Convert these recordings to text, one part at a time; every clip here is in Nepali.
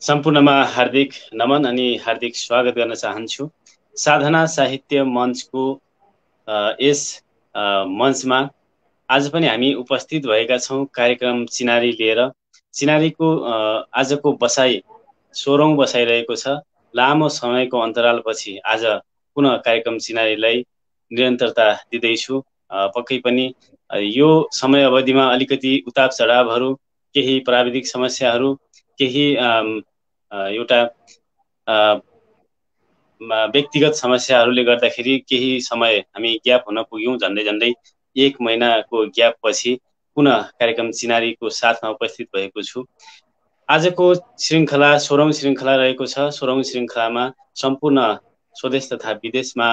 सम्पूर्णमा हार्दिक नमन अनि हार्दिक स्वागत गर्न चाहन्छु। साधना साहित्य मञ्चको यस मञ्चमा आज पनि हामी उपस्थित भएका छौँ कार्यक्रम चिनारी लिएर। चिनारीको आजको बसाइ 16औं बसाइ रहेको छ। लामो समयको अन्तरालपछि आज पुनः कार्यक्रम चिनारीलाई निरन्तरता दिँदैछु। पक्कै पनि यो समय अवधिमा अलिकति उतार चढावहरू, केही प्राविधिक समस्याहरू, केही एउटा व्यक्तिगत समस्याहरूले गर्दाखेरि केही समय हामी ग्याप हुन पुग्यौं। झन्डै 1 महिनाको ग्याप पछि पुनः कार्यक्रम चिनारीको साथमा उपस्थित भएको छु। आजको श्रृङ्खला 16औं श्रृङ्खला रहेको छ। 16औं श्रृङ्खलामा सम्पूर्ण स्वदेश तथा विदेशमा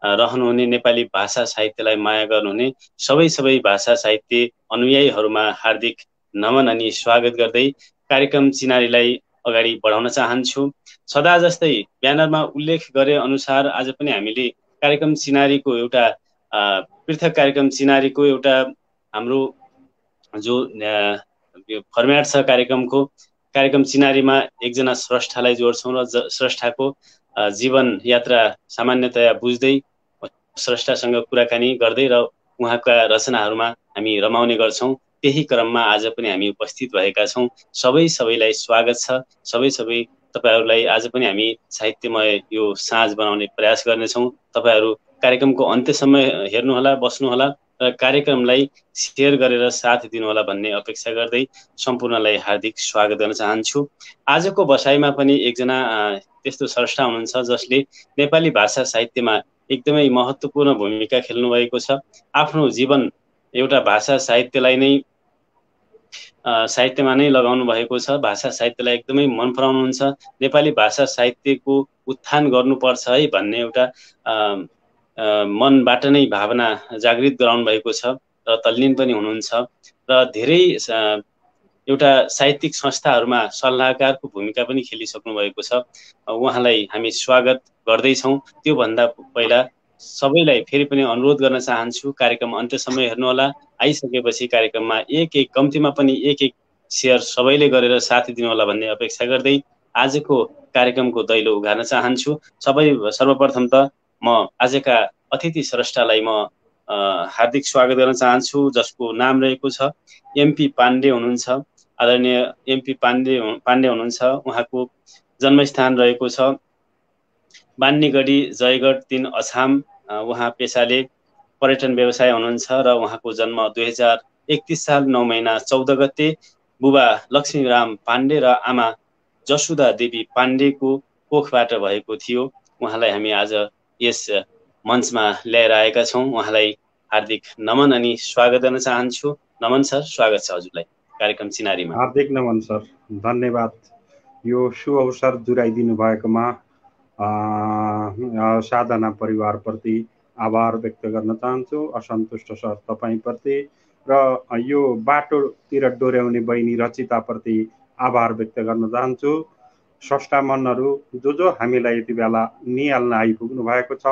रहनुहुने नेपाली भाषा साहित्यलाई माया गर्नुहुने सबै भाषा साहित्य अनुयायीहरूमा हार्दिक नमन अनि स्वागत गर्दै कार्यक्रम चिनारीलाई अगाडि बढाउन चाहन्छु। सदा जस्तै ब्यानरमा उल्लेख गरे अनुसार आज पनि हामीले कार्यक्रम चिनारीको एउटा पृथक कार्यक्रम चिनारीको एउटा हाम्रो जो फर्म्याट छ कार्यक्रम चिनारीमा एकजना स्रष्टालाई जोड्छौँ र स्रष्टाको जीवन यात्रा सामान्यतया बुझ्दै स्रष्टासँग कुराकानी गर्दै र उहाँका रचनाहरूमा हामी रमाउने गर्छौँ। त्यही क्रममा आज पनि हामी उपस्थित भएका छौँ। सबैलाई स्वागत छ। सबै तपाईहरुलाई आज पनि हामी साहित्यमय यो साँझ बनाउने प्रयास गर्नेछौँ। तपाईहरु कार्यक्रमको अन्त्यसम्म हेर्नुहोला, बस्नुहोला र कार्यक्रमलाई शेयर गरेर साथ दिनुहोला भन्ने अपेक्षा गर्दै सम्पूर्णलाई हार्दिक स्वागत गर्न चाहन्छु। आजको बसाइमा पनि एकजना त्यस्तो स्रष्टा हुनुहुन्छ जसले नेपाली भाषा साहित्यमा एकदमै महत्त्वपूर्ण भूमिका खेल्नु भएको छ। आफ्नो जीवन एउटा भाषा साहित्यलाई नै साहित्यमा नै लगाउनु भएको छ। भाषा साहित्यलाई एकदमै मन पराउनुहुन्छ। नेपाली भाषा साहित्यको उत्थान गर्नुपर्छ है भन्ने एउटा मनबाट नै भावना जागृत गराउनु भएको छ र तल्लीन पनि हुनुहुन्छ र धेरै एउटा साहित्यिक संस्थाहरूमा सल्लाहकारको भूमिका पनि खेलिसक्नु भएको छ। उहाँलाई हामी स्वागत गर्दैछौँ। त्यो भन्दा पहिला सबैलाई फेरि पनि अनुरोध गर्न चाहन्छु, कार्यक्रम अन्त्यसम्म हेर्नुहोला। आइसकेपछि कार्यक्रममा एक कम्तीमा पनि एक शेयर सबैले गरेर साथ दिनुहोला भन्ने अपेक्षा गर्दै आजको कार्यक्रमको दैलो उघार्न चाहन्छु। सर्वप्रथम त म आजका अतिथि स्रष्टालाई म हार्दिक स्वागत गर्न चाहन्छु, जसको नाम रहेको छ एमपी पाण्डे हुनुहुन्छ। आदरणीय एमपी पाण्डे हुनुहुन्छ। उहाँको जन्मस्थान रहेको छ बान्नीगढी जयगढ 3 अछाम। उहाँ पेशाले पर्यटन व्यवसाय हुनुहुन्छ र उहाँको जन्म 2031 साल 9 महिना 14 गते बुबा लक्ष्मीराम पाण्डे र आमा जसुदा देवी पाण्डेको कोखबाट भएको थियो। उहाँलाई हामी आज यस मञ्चमा ल्याएर आएका छौँ। उहाँलाई हार्दिक नमन अनि स्वागत गर्न चाहन्छु। नमन सर, स्वागत छ हजुरलाई कार्यक्रम चिनारीमा। हार्दिक नमन सर, धन्यवाद। यो शुभ अवसर जुराइदिनु भएकोमा साधना परिवारप्रति आभार व्यक्त गर्न चाहन्छु। असन्तुष्ट सर तपाईप्रति र यो बाटोतिर डोर्याउने बहिनी रचिताप्रति आभार व्यक्त गर्न चाहन्छु। स्रष्टा मनहरू जो हामीलाई यति बेला निहाल्न आइपुग्नु भएको छ,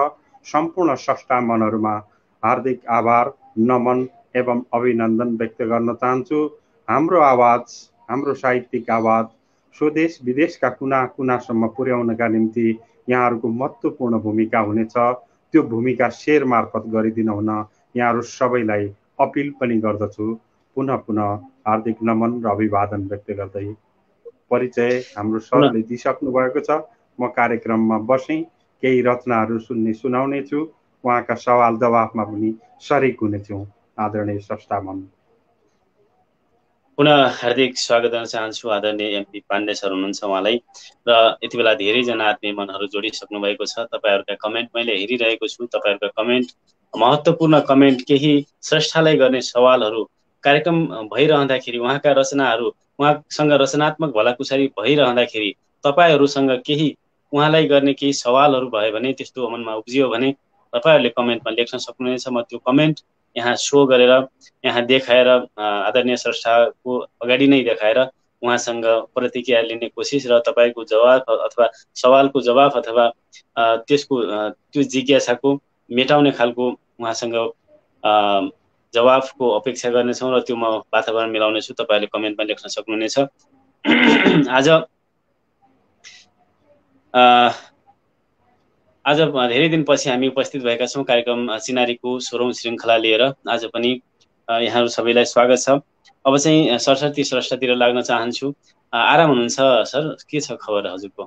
सम्पूर्ण स्रष्टा मनहरूमा हार्दिक आभार, नमन एवं अभिनन्दन व्यक्त गर्न चाहन्छु। हाम्रो आवाज, हाम्रो साहित्यिक आवाज स्वदेश विदेशका कुना कुनासम्म पुर्याउनका निम्ति यहाँहरूको महत्त्वपूर्ण भूमिका हुनेछ। त्यो भूमिका शेयर मार्फत गरिदिन हुन यहाँहरू सबैलाई अपिल पनि गर्दछु। पुनः हार्दिक नमन र अभिवादन व्यक्त गर्दै परिचय हाम्रो सरले दिइसक्नु भएको छ। म कार्यक्रममा बसेँ, केही रचनाहरू सुनाउने छु। उहाँका सवाल जवाफमा पनि सरिक हुनेछु। आदरणीय स्रष्टामन, पुनः हार्दिक स्वागत गर्न चाहन्छु। आदरणीय एमपी पाण्डे सर हुनुहुन्छ उहाँलाई, र यति बेला धेरैजना आत्मीय मनहरू जोडिसक्नु भएको छ। तपाईहरुका कमेन्ट मैले हेरिरहेको छु। तपाईहरुका कमेन्ट महत्त्वपूर्ण कमेन्ट, केही स्रष्टालाई गर्ने सवालहरू कार्यक्रम भइरहँदाखेरि, उहाँका रचनाहरू उहाँसँग रचनात्मक भलाकुसारी भइरहँदाखेरि तपाईहरुसँग केही उहाँलाई गर्ने केही सवालहरू भयो भने, त्यस्तो मनमा उब्जियो भने तपाईहरुले कमेन्टमा लेख्न सक्नुहुनेछ। म त्यो कमेन्ट यहाँ शो गरेर, यहाँ देखाएर, आदरणीय स्रष्टाको अगाडि नै देखाएर उहाँसँग प्रतिक्रिया लिने कोसिस र तपाईको जवाफ अथवा सवालको जवाफ अथवा त्यो जिज्ञासाको मेटाउने खालको उहाँसँग जवाफको अपेक्षा गर्नेछौँ र त्यो म वातावरण मिलाउनेछु। तपाईँहरूले कमेन्टमा लेख्न सक्नुहुनेछ। आज धेरै दिनपछि हामी उपस्थित भएका छौँ कार्यक्रम चिनारीको 16औं श्रृङ्खला लिएर। आज पनि यहाँहरू सबैलाई स्वागत छ। अब चाहिँ सरस्वती स्रष्टातिर लाग्न चाहन्छु। आराम हुनुहुन्छ सर? के छ खबर हजुरको?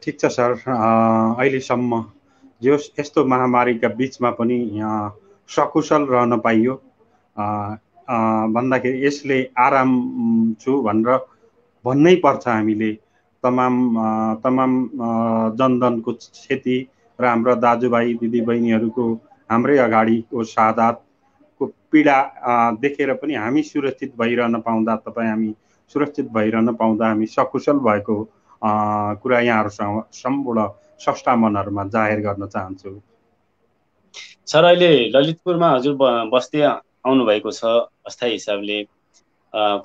ठिक छ सर। अहिलेसम्म यस्तो महामारीका बिचमा पनि सकुशल रहन पाइयो भन्दाखेरि यसले आराम छु भनेर भन्नै पर्छ। हामीले तमाम जनधनको क्षति र हाम्रा दाजुभाइ दिदीबहिनीहरूको हाम्रै अगाडिको शहादतको पीडा देखेर पनि हामी सुरक्षित भइरहन पाउँदा, हामी सुरक्षित भइरहन पाउँदा हामी सकुशल भएको कुरा यहाँहरूसँग सम्पूर्ण स्रष्टा मनहरूमा जाहेर गर्न चाहन्छु। सर, अहिले ललितपुरमा हजुर बस्दै आउनुभएको छ अस्थायी हिसाबले।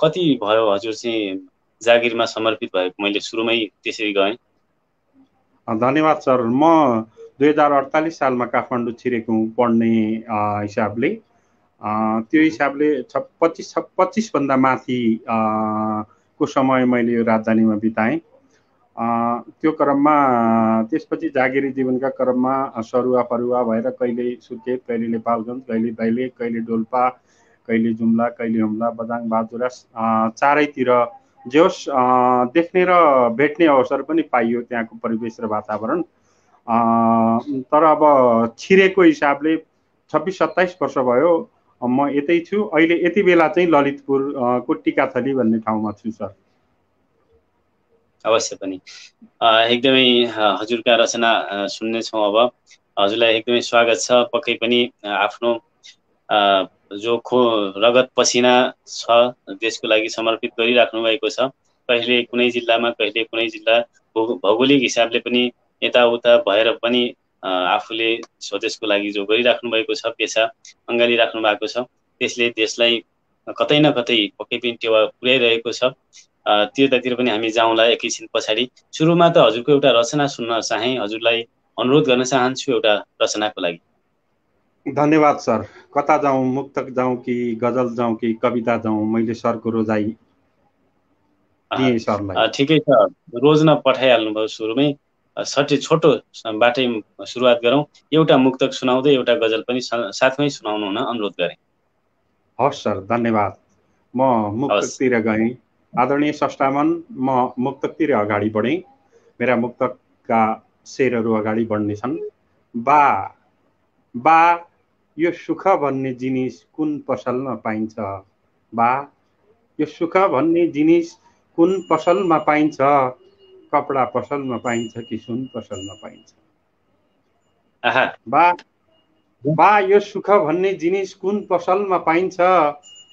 कति भयो हजुर चाहिँ जागिरमा समर्पित भएको? मैले सुरुमै त्यसरी गएँ। धन्यवाद सर। म 2048 सालमा काठमाडौँ छिरेको पढ्ने हिसाबले। त्यो हिसाबले 25 भन्दा माथि को समय मैले यो राजधानीमा बिताएँ। त्यो क्रममा त्यसपछि जागिरी जीवनका क्रममा सरुवा फरुवा भएर कहिले सुर्खेत, कहिले नेपालगञ्ज, कहिले दैलेख, कहिले डोल्पा, कहिले जुम्ला, कहिले हुम्ला, बझाङ, बाजुरा चारैतिर जोस् देख्ने र भेट्ने अवसर पनि पाइयो त्यहाँको परिवेश र वातावरण। तर अब छिरेको हिसाबले 26-27 वर्ष भयो म यतै छु। अहिले यति बेला चाहिँ ललितपुर को टिकाथली भन्ने ठाउँमा छु सर। अवश्य पनि एकदमै हजुरका रचना सुन्नेछौँ। अब हजुरलाई एकदमै स्वागत छ। पक्कै पनि आफ्नो जो रगत पसिना छ देशको लागि समर्पित गरिराख्नु भएको छ। कहिले कुनै जिल्लामा, कहिले कुनै जिल्ला, भौगोलिक हिसाबले पनि यताउता भएर पनि आफूले स्वदेशको लागि जो गरिराख्नु भएको छ, पेसा अँगालिराख्नु भएको छ, त्यसले देशलाई कतै न कतै पक्कै पनि टेवा पुर्याइरहेको छ। त्यतातिर पनि हामी जाउँला एकैछिन पछाडि। सुरुमा त हजुरको एउटा रचना सुन्न चाहे, हजुरलाई अनुरोध गर्न चाहन्छु एउटा रचनाको लागि। धन्यवाद सर। कता जाउँ, मुक्तक जाउँ कि गजल जाउँ कि कविता जाउँ? मैले सरको रोजाइ दिएँ सरलाई। ठिकै छ, रोज्न पठाइहाल्नुभयो सुरुमै। सट्टै छोटो बाटै सुरुवात गरौँ। एउटा मुक्तक सुनाउँदै एउटा गजल पनि साथमै सुनाउनु हुन अनुरोध गरेँ। हस् सर, धन्यवाद। म मुक्तकतिर गएँ। आदरणीय स्रष्टामन, म मुक्तकतिर अगाडि बढेँ। मेरा मुक्तकका शेरहरू अगाडि बढ्ने छन्। बा यो सुख भन्ने जिनिस कुन पसलमा पाइन्छ? बा यो सुख भन्ने जिनिस कुन पसलमा पाइन्छ? कपडा पसलमा पाइन्छ कि सुन पसलमा पाइन्छ? बा यो सुख भन्ने जिनिस कुन पसलमा पाइन्छ?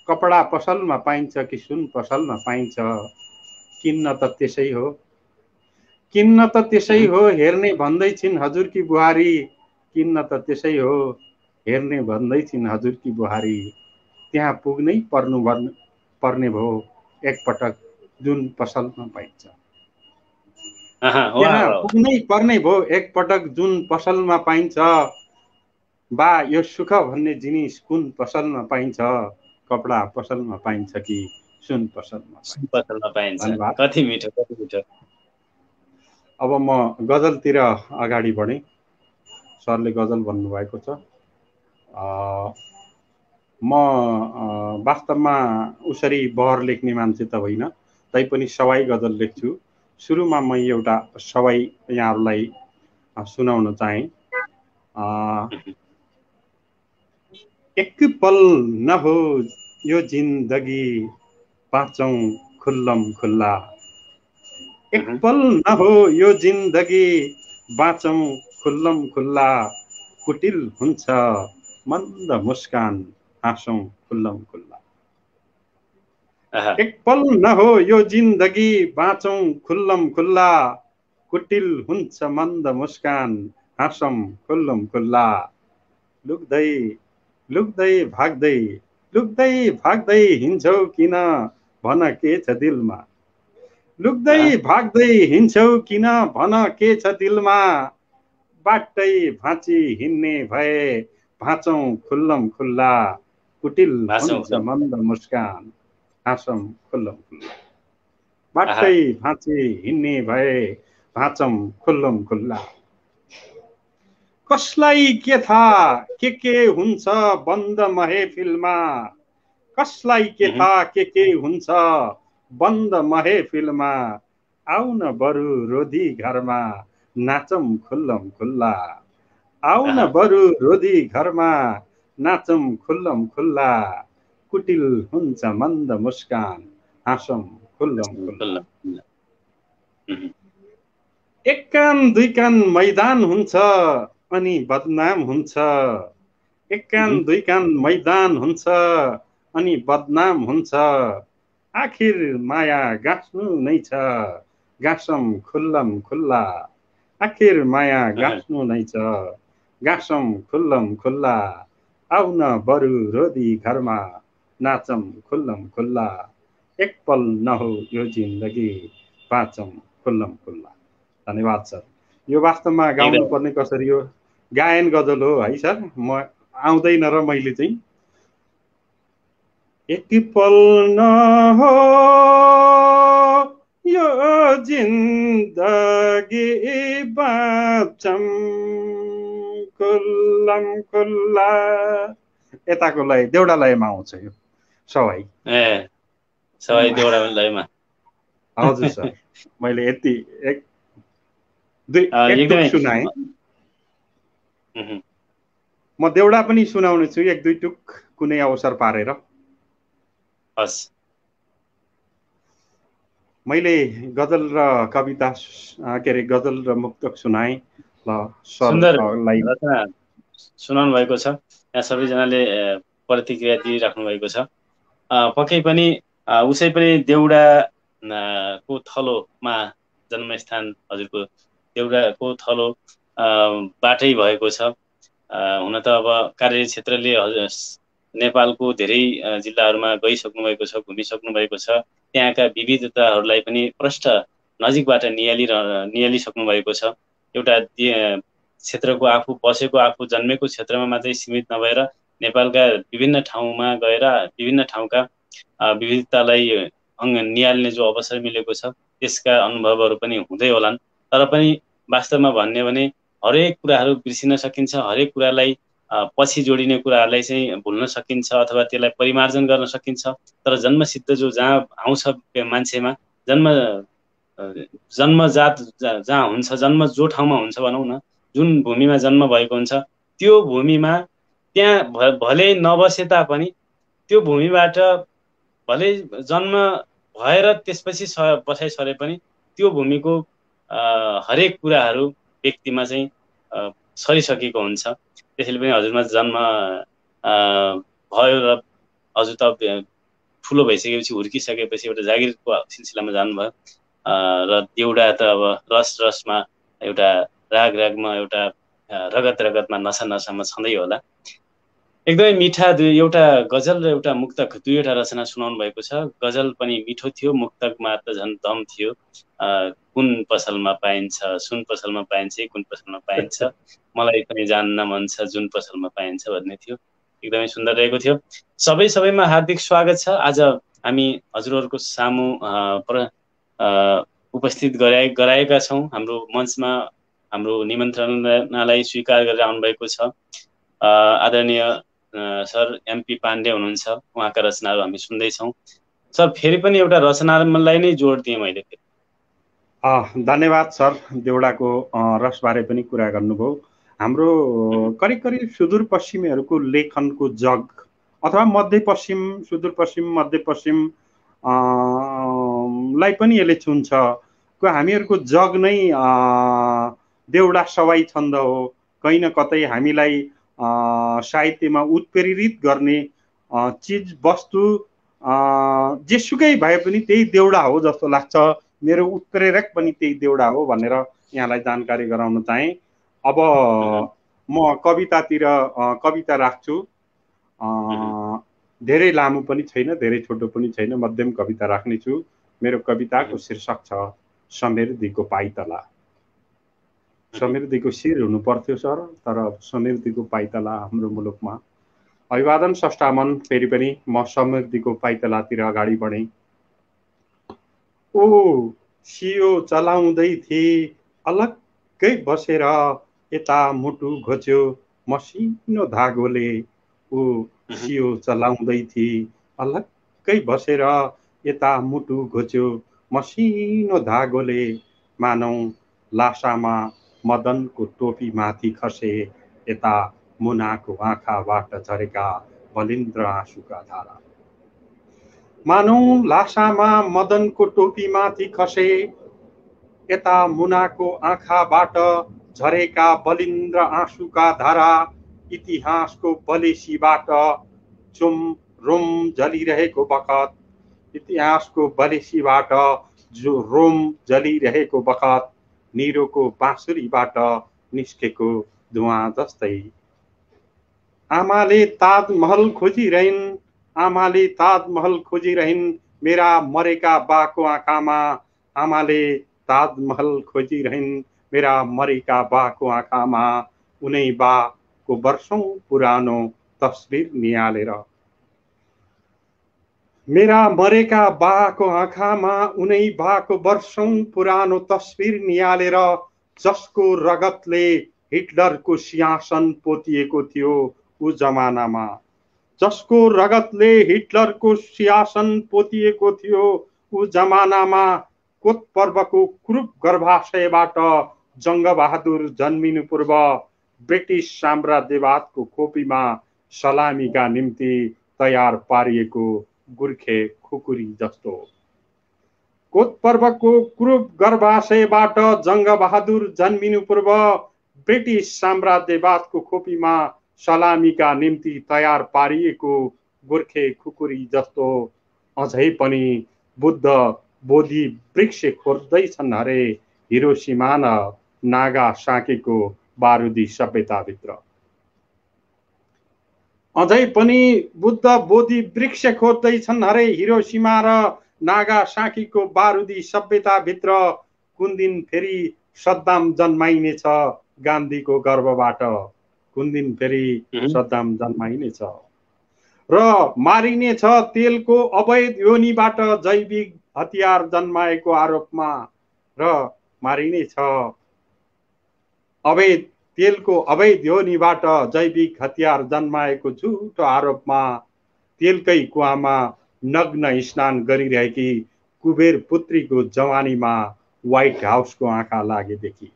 कपडा पसलमा पाइन्छ कि सुन पसलमा पाइन्छ? किन्न त त्यसै हो, किन्न त त्यसै हो, हेर्ने भन्दै छिन् हजुरकी बुहारी। किन्न त त्यसै हो, हेर्ने भन्दै छिन् हजुरकी बुहारी। त्यहाँ पुग्नै पर्ने भयो एकपटक जुन पसलमा पाइन्छ। त्यहाँ पुग्नै पर्ने भयो एकपटक जुन पसलमा पाइन्छ। बा यो सुख भन्ने जिनिस कुन पसलमा पाइन्छ? कपडा पसलमा पाइन्छ कि सुन पसलमा पाइन्छ? कति मिठो, कति मिठो। अब म गजलतिर अगाडि बढेँ। सरले गजल भन्नुभएको छ। म वास्तवमा उसरी बहर लेख्ने मान्छे त होइन, तैपनि सवाई गजल लेख्छु। सुरुमा म एउटा सवाई यहाँहरूलाई सुनाउन चाहेँ। एक पल न हो यो जिन्दगी, बाँचौं खुल्लम खुल्ला। एक पल न हो यो जिन्दगी, बाँचौं खुल्लम खुल्ला। कुटिल हुन्छ मन्द मुस्कान, हाँसौं खुल्लम खुल्ला। एक पल न हो यो जिन्दगी, बाँचौं खुल्लम खुल्ला। कुटिल हुन्छ मन्द मुस्कान, हाँसौं खुल्लम खुल्ला। लुक्दै लुक्दै भाग्दै, लुक्दै भाग्दै हिँड्छौ किन, भन के छ दिलमा? लुक्दै भाग्दै हिँड्छौ किन, भन के छ दिलमा? बाटै भाँची हिँड्ने भए भाँचौं खुल्लम खुल्ला। कुटिल भाषौँ हुन्छ खुल्लम। मन्द मुस्कान हाँसौँ खुल्लम खुल्ला। आहा, बाटै भाँचे हिँड्ने भए भाँचौँ खुल्लम खुल्ला। कसलाई के थाहा के हुन्छ बन्द महफिलमा, कसलाई के उहुँ, थाहा के हुन्छ बन्द महफिलमा, आउन बरु रोधी घरमा नाचौँ खुल्लम खुल्ला। आउन आहा, बरु रोधी घरमा नाचौँ खुल्लम खुल्ला। कुटिल हुन्छ मन्द मुस्कान हाँसौँ खुल्लम खुल्ला। खुल्लम खुल्ला। उहुँ, एक कान दुई कान मैदान हुन्छ अनि बदनाम हुन्छ, एक कान उहुँ, दुई कान मैदान हुन्छ अनि बदनाम हुन्छ, आखिर माया गाँच्नु नै छ गाँसौँ खुल्लम खुल्ला। आखिर माया आहा, गाँच्नु नै छ गाँसौँ खुल्लम खुल्ला। आउन बरु रोदी घरमा नाचौँ खुल्लम खुल्ला। एक पल नहो यो जिन्दगी बाँचौँ खुल्लम खुल्ला। धन्यवाद सर। यो वास्तवमा गाउनु एकदम पर्ने कसरी हो, गायन गजल हो है सर। म आउँदैन र मैले चाहिँ एक पल नहो यो जिन्दगी बाँचौँ खुल्लम खुल्ला। यताको लय देउडा लयमा आउँछ यो सबै। ए सबै देउडा लयमा। हजुर सर, मैले यति एक दुई एक टुक एकदमै सुनाएँ। उहुँ, म देउडा पनि सुनाउने छु एक दुई टुक कुनै अवसर पारेर। हस्। मैले गजल र कविता के अरे गजल र मुक्तक सुनाएँ ल सुन्दर सरलाई। रचना सुनाउनु भएको छ। यहाँ सबैजनाले प्रतिक्रिया दिइराख्नु भएको छ। पक्कै पनि उसै पनि देउडा को थलोमा जन्मस्थान हजुरको देउडाको थलो बाटै भएको छ। हुन त अब कार्य क्षेत्रले नेपालको धेरै जिल्लाहरूमा गइसक्नु भएको छ, घुमिसक्नु भएको छ। त्यहाँका विविधताहरूलाई पनि प्रष्ट नजिकबाट नियालिसक्नु भएको छ। एउटा क्षेत्रको आफू बसेको आफू जन्मेको क्षेत्रमा मात्रै सीमित नभएर नेपालका विभिन्न ठाउँमा गएर विभिन्न ठाउँका विविधतालाई निहाल्ने जो अवसर मिलेको छ त्यसका अनुभवहरू पनि हुँदै होलान्। तर पनि वास्तवमा भन्ने भने हरेक कुराहरू बिर्सिन सकिन्छ, हरेक कुरालाई पछि जोडिने कुराहरूलाई चाहिँ भुल्न सकिन्छ अथवा त्यसलाई परिमार्जन गर्न सकिन्छ। तर जन्मसिद्ध जो जहाँ आउँछ मान्छेमा जन्मजात जहाँ हुन्छ, जन्म जो ठाउँमा हुन्छ भनौँ न, जुन भूमिमा जन्म भएको हुन्छ त्यो भूमिमा त्यहाँ भले नबसे तापनि त्यो भूमिबाट भले जन्म भएर त्यसपछि बसाइ सरे पनि त्यो भूमिको हरेक कुराहरू व्यक्तिमा चाहिँ सरिसकेको हुन्छ। त्यसैले पनि हजुरमा जन्म भयो र हजुर त ठुलो भइसकेपछि हुर्किसकेपछि एउटा जागिरको सिलसिलामा जानुभयो र देउडा त अब रस रसमा एउटा राग रागमा एउटा रगत रगतमा नसा नसामा छँदै होला। एकदमै मिठा एउटा गजल र एउटा मुक्तक दुईवटा रचना सुनाउनु भएको छ। गजल पनि मिठो थियो, मुक्तकमा त झन् दम थियो। कुन पसलमा पाइन्छ, सुन पसलमा पाइन्छ, कुन पसलमा पाइन्छ, मलाई पनि जान्न मन छ जुन पसलमा पाइन्छ भन्ने थियो। एकदमै सुन्दर रहेको थियो। सबैमा हार्दिक स्वागत छ। आज हामी हजुरहरूको सामु उपस्थित गराएका छौँ। हाम्रो मञ्चमा हाम्रो निमन्त्रणालाई स्वीकार गरेर आउनुभएको छ आदरणीय सर एमपी पाण्डे हुनुहुन्छ। उहाँका रचनाहरू हामी सुन्दैछौँ। सर फेरि पनि एउटा रचनालाई नै जोड दिएँ मैले। धन्यवाद सर, देउडाको रसबारे पनि कुरा गर्नुभयो। हाम्रो करिब करिब सुदूरपश्चिमीहरूको लेखनको जग अथवा मध्यपश्चिम, सुदूरपश्चिम, मध्यपश्चिम लाई पनि यसले छुन्छ। हामीहरूको जग नै देउडा सवाई छन्द हो। कहीँ न कतै हामीलाई साहित्यमा उत्प्रेरित गर्ने चिज वस्तु जेसुकै भए पनि त्यही देउडा हो जस्तो लाग्छ। मेरो उत्प्रेरक पनि त्यही देउडा हो भनेर यहाँलाई जानकारी गराउन चाहे। अब म कवितातिर कविता राख्छु। धेरै लामो पनि छैन, धेरै छोटो पनि छैन, मध्यम कविता राख्नेछु। मेरो कविताको शीर्षक छ समृद्धिको पाइतला। समृद्धिको शिर हुनु पर्थ्यो सर, तर समृद्धिको पाइतला हाम्रो मुलुकमा अभिवादन सष्टामन। फेरि पनि म समृद्धिको पाइतलातिर अगाडि बढेँ। ओ सियो चलाउँदै थिए अलग्गै बसेर, यता मुटु घोच्यो मसिनो धागोले। ओ सियो चलाउँदै थिए अलग्गै बसेर, यता मुटु घोच्यो मसिनो धागोले। मानौ लासामा मदनको टोपी माथि खसे, यता मुनाको आँखाबाट झरेका बलिन्द्र आँसुका धारा। मानौ लासामा मदनको टोपी माथि खसे, यता मुनाको आँखाबाट झरेका बलिन्द्र आँसुका धारा। इतिहासको बलेसीबाट चुम रोम जलिरहेको बखत, इतिहासको बलेसीबाट जो रोम जलिरहेको बखत, निरोको बाँसुरीबाट निस्केको धुवाँ जस्तै। आमाले ताजमहल खोजिरहन्, आमाले ताजमहल खोजिरहन् मेरा मरेका बाको आँखामा। आमाले ताजमहल खोजिरहन् मेरा मरेका बाको आँखामा। उनै बाको वर्षौं पुरानो तस्बिर निहालेर, मेरा मरेका बाको आँखामा उनै बाको वर्षौं पुरानो तस्बिर निहालेर। जसको रगतले हिटलरको सिंहासन पोतिएको थियो ऊ जमानामा, जसको रगतले हिटलरको सिंहासन पोतिएको थियो ऊ जमानामा। कोत पर्वको क्रूप गर्भाशयबाट जङ्गबहादुर जन्मिनु पूर्व, ब्रिटिस साम्राज्यवादको खोपीमा सलामीका निम्ति तयार पारिएको गुर्खे खुकुरी जस्तो। कोत पर्वको क्रूप गर्भाशयबाट जङ्गबहादुर जन्मिनु पूर्व, ब्रिटिस साम्राज्यवादको खोपीमा सलामीका निम्ति तयार पारिएको गुर्खे खुकुरी जस्तो। अझै पनि बुद्ध बोधि वृक्ष खोज्दैछन् अरे हिरोसिमा र नागासाकीको बारुदी सभ्यताभित्र। अझै पनि बुद्ध बोधि वृक्ष खोज्दैछन् अरे हिरोसिमा र नागासाकीको बारुदी सभ्यताभित्र। कुन दिन फेरि सद्दाम जन्माइनेछ गान्धीको गर्भबाट, कुन दिन फेरि सद्दाम जन्माइनेछ र मारिनेछ तेलको अवैध योनिबाट जैविक हतियार जन्माएको आरोपमा, र मारिनेछ अवैध तेलको अवैध योनिबाट जैविक हतियार जन्माएको झुटो आरोपमा। तेलकै कुवामा नग्न स्नान गरिरहेकी कुबेर पुत्रीको जवानीमा व्हाइट हाउसको आँखा लागेदेखि,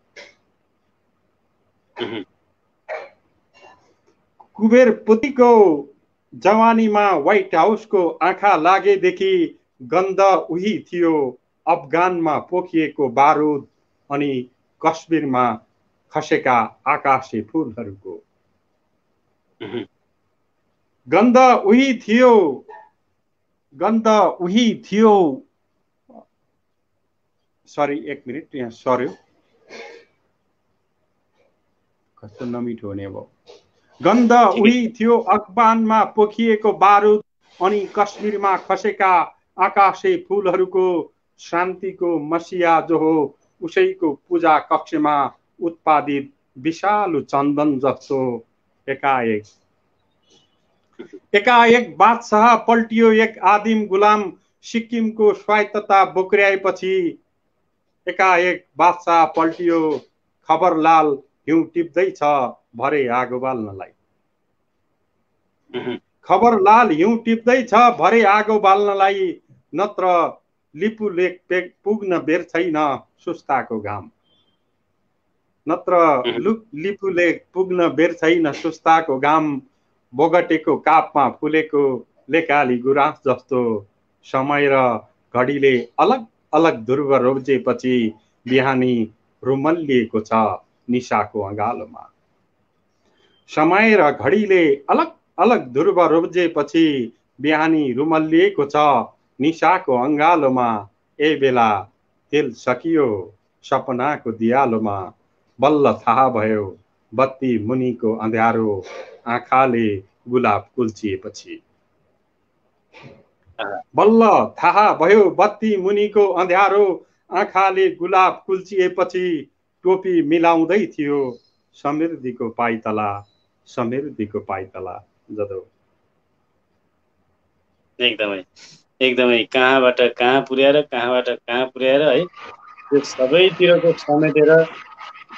कुबेर पुत्रीको जवानीमा व्हाइट हाउसको आँखा लागेदेखि गन्ध उही थियो अफगानमा पोखिएको बारुद अनि कश्मीरमा खसेका आकाशे फूलहरूको। गन्ध उही थियो, गन्ध उही थियो। सरी एक मिनट यहाँ सर्यो, कस्तो नमिठो हुने भयो। गन्ध उही थियो अफगानमा पोखिएको बारुद अनि कश्मीरमा खसेका आकाशे फूलहरूको। शान्तिको मसिया जो हो उसैको पूजा कक्षमा उत्पादित विशालु चन्दन जस्तो। एकाएक बादशाह पल्टियो एक आदिम गुलाम सिक्किमको स्वायत्तता बोक्र्याएपछि। एकाएक बादशाह पल्टियो, खबरलाल हिउँ टिप्दैछ भरे आगो बाल्नलाई। खबरलाल हिउँ टिप्दैछ भरे आगो बाल्नलाई। नत्र लिपुलेक पुग्न बेर छैन सुस्ताको घाम, नत्र लिपुलेक पुग्न बेर छैन सुस्ताको घाम। बोगटेको कापमा फुलेको लेकाली गुराँस जस्तो। समय र घडीले अलग अलग ध्रुव रोजेपछि बिहानी रुमल्लिएको छ निशाको अँगालोमा। समय र घडीले अलग अलग ध्रुव रोजेपछि बिहानी रुमल्लिएको छ निशाको अँगालोमा। ए बेला तेल सकियो सपनाको दियालोमा। बल्ल थाहा भयो बत्ती मुनिको अँध्यारो आँखाले गुलाब कुल्चिएपछि। बल्ल थाहा भयो बत्ती मुनिको अँध्यारो आँखाले गुलाब कुल्चिएपछि। टोपी मिलाउँदै थियो समृद्धिको पाइतला, समृद्धिको पाइतला जदो एकदमै एकदमै कहाँबाट कहाँ पुर्याएर है त्यो सबैतिरको समेटेर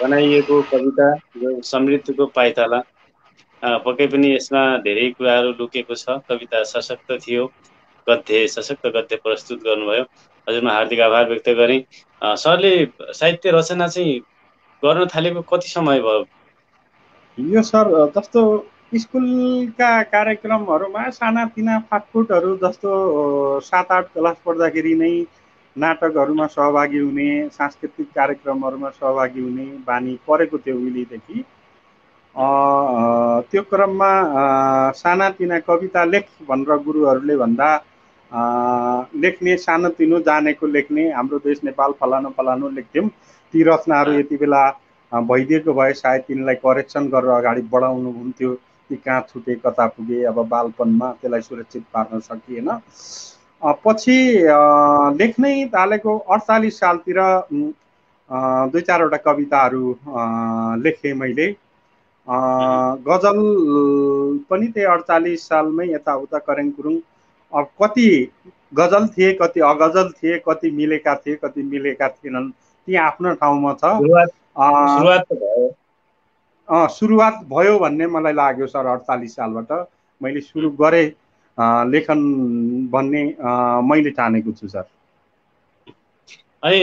बनाइएको कविता यो समृद्धिको पाइताला। पक्कै पनि यसमा धेरै कुराहरू लुकेको छ। कविता सशक्त थियो, गद्य सशक्त गद्य प्रस्तुत गर्नुभयो। हजुरमा हार्दिक आभार व्यक्त गरेँ। सरले साहित्य रचना चाहिँ गर्न थालेको कति समय भयो? यो सर जस्तो स्कुलका कार्यक्रमहरूमा सानातिना फाटफुटहरू जस्तो 7-8 क्लास पढ्दाखेरि नै नाटकहरूमा सहभागी हुने, सांस्कृतिक कार्यक्रमहरूमा सहभागी हुने बानी परेको थियो उहिलेदेखि। त्यो क्रममा सानातिना कविता लेख भनेर गुरुहरूले भन्दा लेख्ने सानोतिनो जानेको लेख्ने, हाम्रो देश नेपाल फलानु फलानु लेख्थ्यौँ। ती रचनाहरू यति बेला भइदिएको भए सायद तिनलाई करेक्सन गरेर अगाडि बढाउनु हुन्थ्यो। ती कहाँ छुटे कता पुगे, अब बालपनमा त्यसलाई सुरक्षित पार्न सकिएन। पछि लेख्नै थालेको 48 सालतिर 2-4वटा कविताहरू लेखेँ मैले। गजल पनि त्यही 48 सालमै यताउता करेङ कुरुङ। अब कति गजल थिए, कति अगजल थिए, कति मिलेका थिए, कति मिलेका थिएनन्, ती आफ्नो ठाउँमा छ। सुरुवात भयो भन्ने मलाई लाग्यो सर। 48 सालबाट मैले सुरु गरेँ लेखन भन्ने मैले ठानेको छु सर। अनि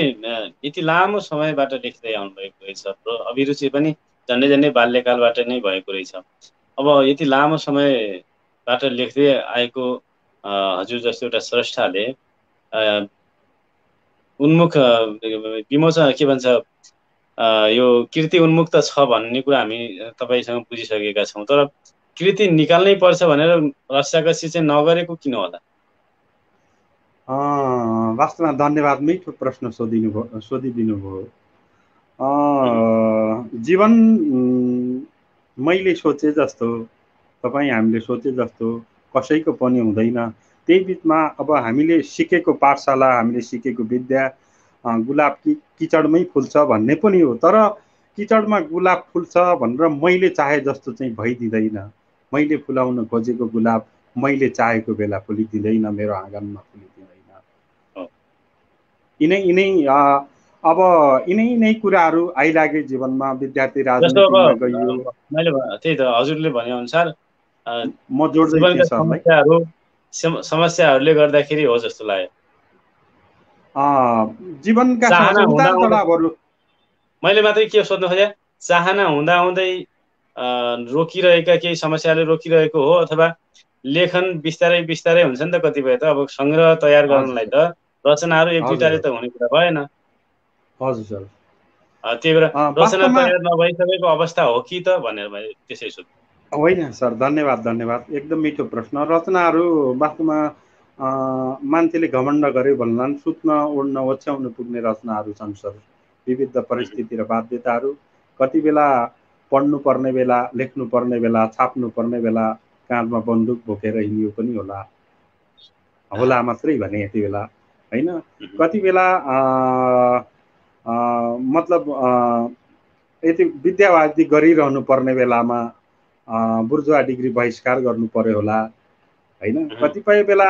यति लामो समयबाट लेख्दै आउनुभएको रहेछ र अभिरुचि पनि झन्डै बाल्यकालबाट नै भएको रहेछ। अब यति लामो समयबाट लेख्दै आएको हजुर जस्तो एउटा स्रष्टाले उन्मुख विमोचन के भन्छ यो कृति उन्मुख त छ भन्ने कुरा हामी तपाईँसँग बुझिसकेका छौँ। तर कृति निकाल्नै पर्छ भनेर रस्साकसी चाहिँ नगरेको किन होला? वास्तवमा धन्यवाद, मिठो प्रश्न सोधिदिनु भयो। जीवन मैले सोचे जस्तो, तपाईँ हामीले सोचे जस्तो कसैको पनि हुँदैन। त्यही बिचमा अब हामीले सिकेको पाठशाला, हामीले सिकेको विद्या गुलाब किचडमै फुल्छ भन्ने पनि हो। तर किचडमा गुलाब फुल्छ भनेर मैले चाहे जस्तो चाहिँ भइदिँदैन। मैले फुलाउन खोजेको गुलाब मैले चाहेको बेला फुलिदिँदैन, मेरो आँगनमा फुलिदिँदैन। यिनै कुराहरू आइलागे जीवनमा। विद्यार्थी राजनीतिमा गइयो। मैले त्यही त हजुरले भने अनुसार म जोड्दै थिएँ सरलाई। समस्याहरूले गर्दाखेरि हो जस्तो लाग्यो। जीवनका उतार चढावहरू। मैले मात्रै के सोध्नु खोजेँ, चाहना हुँदा हुँदै रोकिरहेका केही समस्याले रोकिरहेको हो, अथवा लेखन बिस्तारै बिस्तारै हुन्छ नि त। कतिपय त अब सङ्ग्रह तयार गर्नलाई त रचनाहरू एक दुईटाले त हुने कुरा भएन। हजुर सर। त्यही भएर रचना तयार नभइसकेको अवस्था हो कि त भनेर मैले त्यसै सोध्छु। होइन सर, धन्यवाद। एकदम मिठो प्रश्न। रचनाहरू वास्तवमा मान्छेले घमण्ड गरे भन्लान्, सुत्न उड्न ओछ्याउन पुग्ने रचनाहरू छन् सर। विविध परिस्थिति र बाध्यताहरू, कति बेला पढ्नु पर्ने बेला, लेख्नु पर्ने बेला, छाप्नु पर्ने बेला काँधमा बन्दुक बोकेर हिँडियो पनि होला मात्रै भने यति बेला होइन। कति बेला मतलब यति विद्यावादी गरिरहनु पर्ने बेलामा बुर्जुवा डिग्री बहिष्कार गर्नु पर्यो होला होइन। कतिपय बेला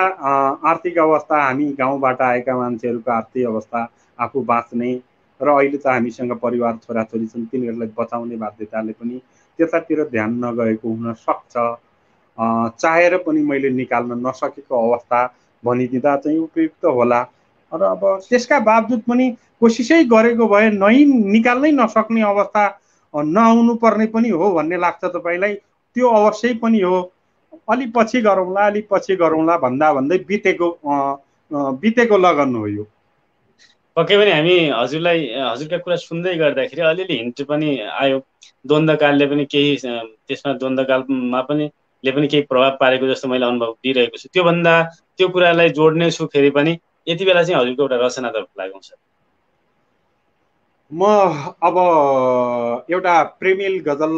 आर्थिक अवस्था, हामी गाउँबाट आएका मान्छेहरूको आर्थिक अवस्था, आफू बाँच्ने र अहिले त हामीसँग परिवार छोराछोरी छन्, तिनीहरूलाई बचाउने बाध्यताले पनि त्यतातिर ध्यान नगएको हुन सक्छ। चाहेर पनि मैले निकाल्न नसकेको अवस्था भनिदिँदा चाहिँ उपयुक्त होला। र अब त्यसका बावजुद पनि कोसिसै गरेको भए निकाल्नै नसक्ने अवस्था नआउनु पर्ने पनि हो भन्ने लाग्छ तपाईँलाई? त्यो अवश्य पनि हो। अलि पछि गरौँला भन्दै बितेको लगन हो यो। पक्कै पनि हामी हजुरका कुरा सुन्दै गर्दाखेरि अलिअलि हिन्ट पनि आयो। द्वन्द्वकालले पनि केही त्यसमा द्वन्द्वकालमा पनि केही प्रभाव पारेको जस्तो मैले अनुभव दिइरहेको छु। त्यो कुरालाई जोड्ने छु फेरि पनि। यति बेला चाहिँ हजुरको एउटा रचनातर्फ लागौँ सर। म अब एउटा प्रेमिल गजल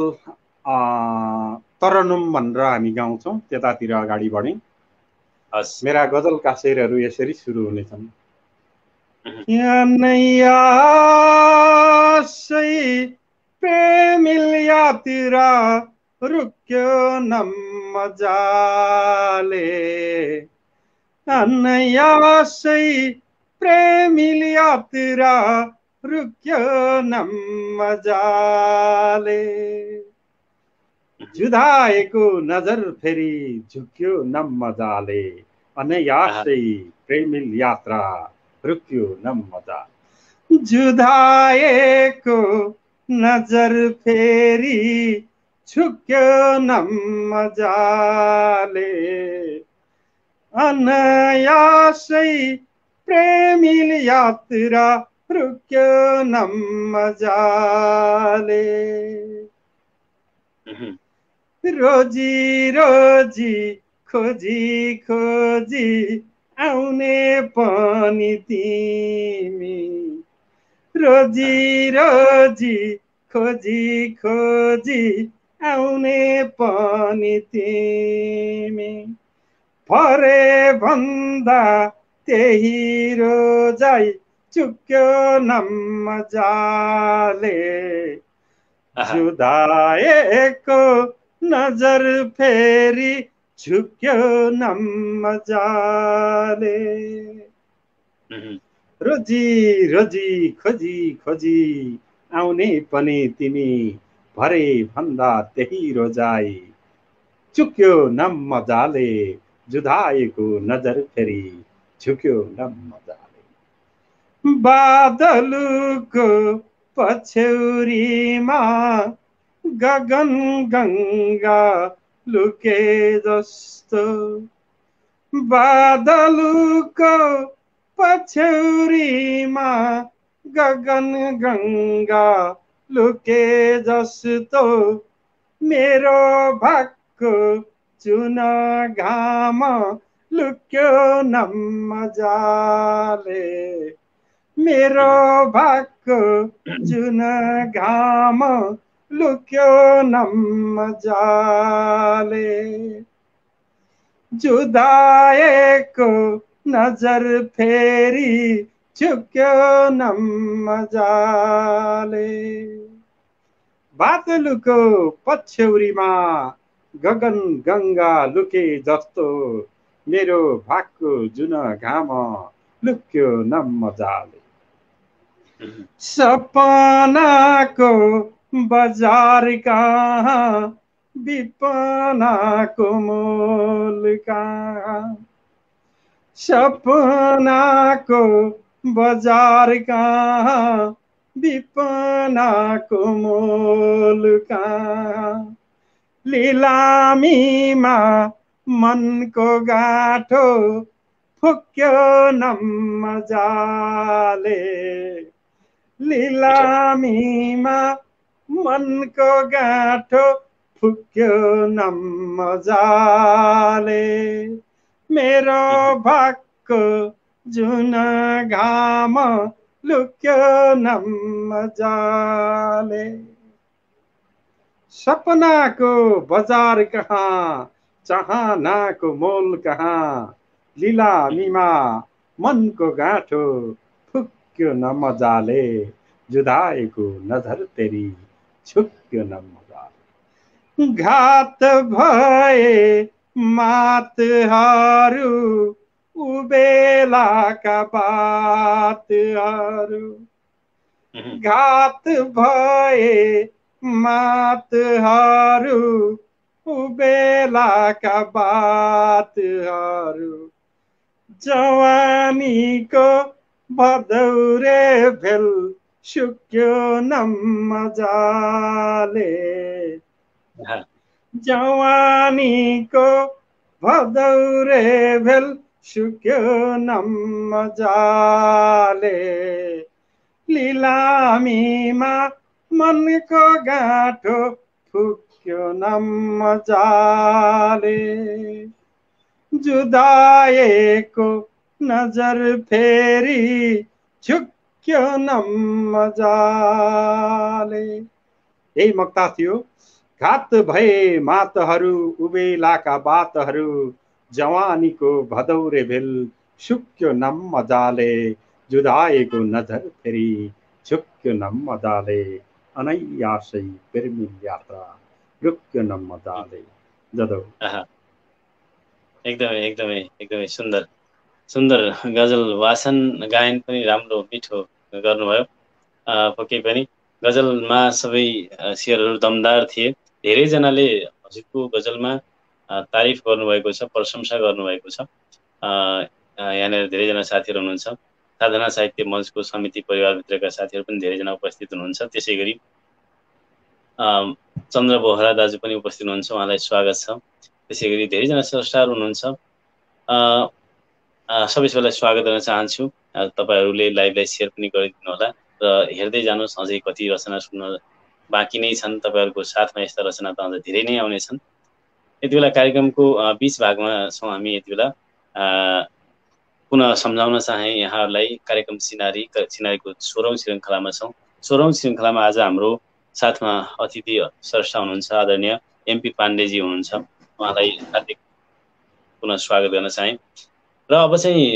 तरनुम भनेर हामी गाउँछौँ, त्यतातिर अगाडि बढेँ। मेरा गजलका शेरहरू यसरी सुरु हुनेछन्। प्रेमिल यातिर रुक्यो न मजाले, अनायासै प्रेमिल यात्रा रुक्यो न मजाले जुधाएको नजर फेरि झुक्यो न मजाले अनायासै प्रेमिल यात्रा रुक्यो न मजाले जुधाएको नजर फेरि झुक्यो न मजाले अनायासै प्रेमिल यात्रा रुक्यो न मजाले रोजी रोजी खोजी खोजी आउने पनि तिमी रोजी रोजी खोजी खोजी आउने पनि तिमी फरे भन्दा त्यही रोजाइ चुक्यो न मजाले जुदाएको नजर फेरि झुक्यो न मजाले रोजी रोजी खोजी खोजी आउने पनि तिमी भरे भन्दा त्यही रोजाइ चुक्यो न मजाले जुदाएको नजर फेरि झुक्यो न मजाले बादलको पछ्यौरीमा गगन गंगा लुके जस्तो बादलको पछ्यौरीमा गगन गंगा लुके जस्तो मेरो भागको जुन घाम लुक्यो न मजाले मेरो भागको जुन घाम लुक्यो न मजाले जुदाएको नजर फेरि झुक्यो न मजाले बादलको पछ्यौरीमा गगन गंगा लुके जस्तो मेरो भागको जुन घाम लुक्यो न मजाले सपनाको बजार कहाँ विपनाको मोल कहाँ सपनाको बजार कहाँ विपनाको मोल कहाँ लिलामीमा मनको गाठो फुक्यो न मजाले लिलामीमा मनको गाठो फुक्यो न मजाले मेरो भागको जुन घाम लुक्यो न मजाले सपनाको बजार कहाँ चाहनाको मोल कहाँ लिलामीमा मनको गाठो फुक्यो न मजाले जुदाएको नजर तेरी झुक्यो न मजाले घात भए मातहरू उबेलाका बातहरू घात भए मातहरू उबेलाका बातहरू जवानीको भदौरे भेल सुक्यो न मजाले जवानीको भदौरे भेल सुक्यो न मजाले लिलामीमा मनको गाठो फुक्यो न मजाले जुदाएको नजर फेरि झुक्यो न मजाले यही मक्ता थियो घात भए मातहरू उबेलाका बातहरू जवानीको भदौरे भेल सुक्यो न मजाले जुदाएको नजर फेरि झुक्यो न मजाले अनायासै प्रेमिल यात्रा रुक्यो न मजाले जदौ एकदमै एकदमै एकदमै सुन्दर सुन्दर गजल वाचन गायन पनि राम्रो मिठो गर्नुभयो। पक्कै पनि गजलमा सबै शेरहरू दमदार थिए। धेरैजनाले हजुरको गजलमा तारिफ गर्नुभएको छ, प्रशंसा गर्नुभएको छ। यहाँनिर धेरैजना साथीहरू हुनुहुन्छ। साधना साहित्य मञ्चको समिति परिवारभित्रका साथीहरू पनि धेरैजना उपस्थित हुनुहुन्छ। त्यसै गरी चन्द्र बोहरा दाजु पनि उपस्थित हुनुहुन्छ, उहाँलाई स्वागत छ। त्यसै गरी धेरैजना स्रष्टाहरू हुनुहुन्छ। सबै सबैलाई स्वागत गर्न चाहन्छु। तपाईँहरूले लाइभलाई सेयर पनि गरिदिनु होला र हेर्दै जानुहोस्। अझै कति रचना सुन्न बाँकी नै छन्। तपाईँहरूको साथमा यस्ता रचना त अझ धेरै नै आउनेछन्। यति बेला कार्यक्रमको बीच भागमा छौँ हामी। यति बेला पुनः सम्झाउन चाहे यहाँहरूलाई कार्यक्रम सिनारीको 16औं श्रृङ्खलामा छौँ। 16औं श्रृङ्खलामा आज हाम्रो साथमा अतिथि स्रष्टा हुनुहुन्छ, आदरणीय एमपी पाण्डेजी हुनुहुन्छ। उहाँलाई हार्दिक पुनः स्वागत गर्न चाहे। र अब चाहिँ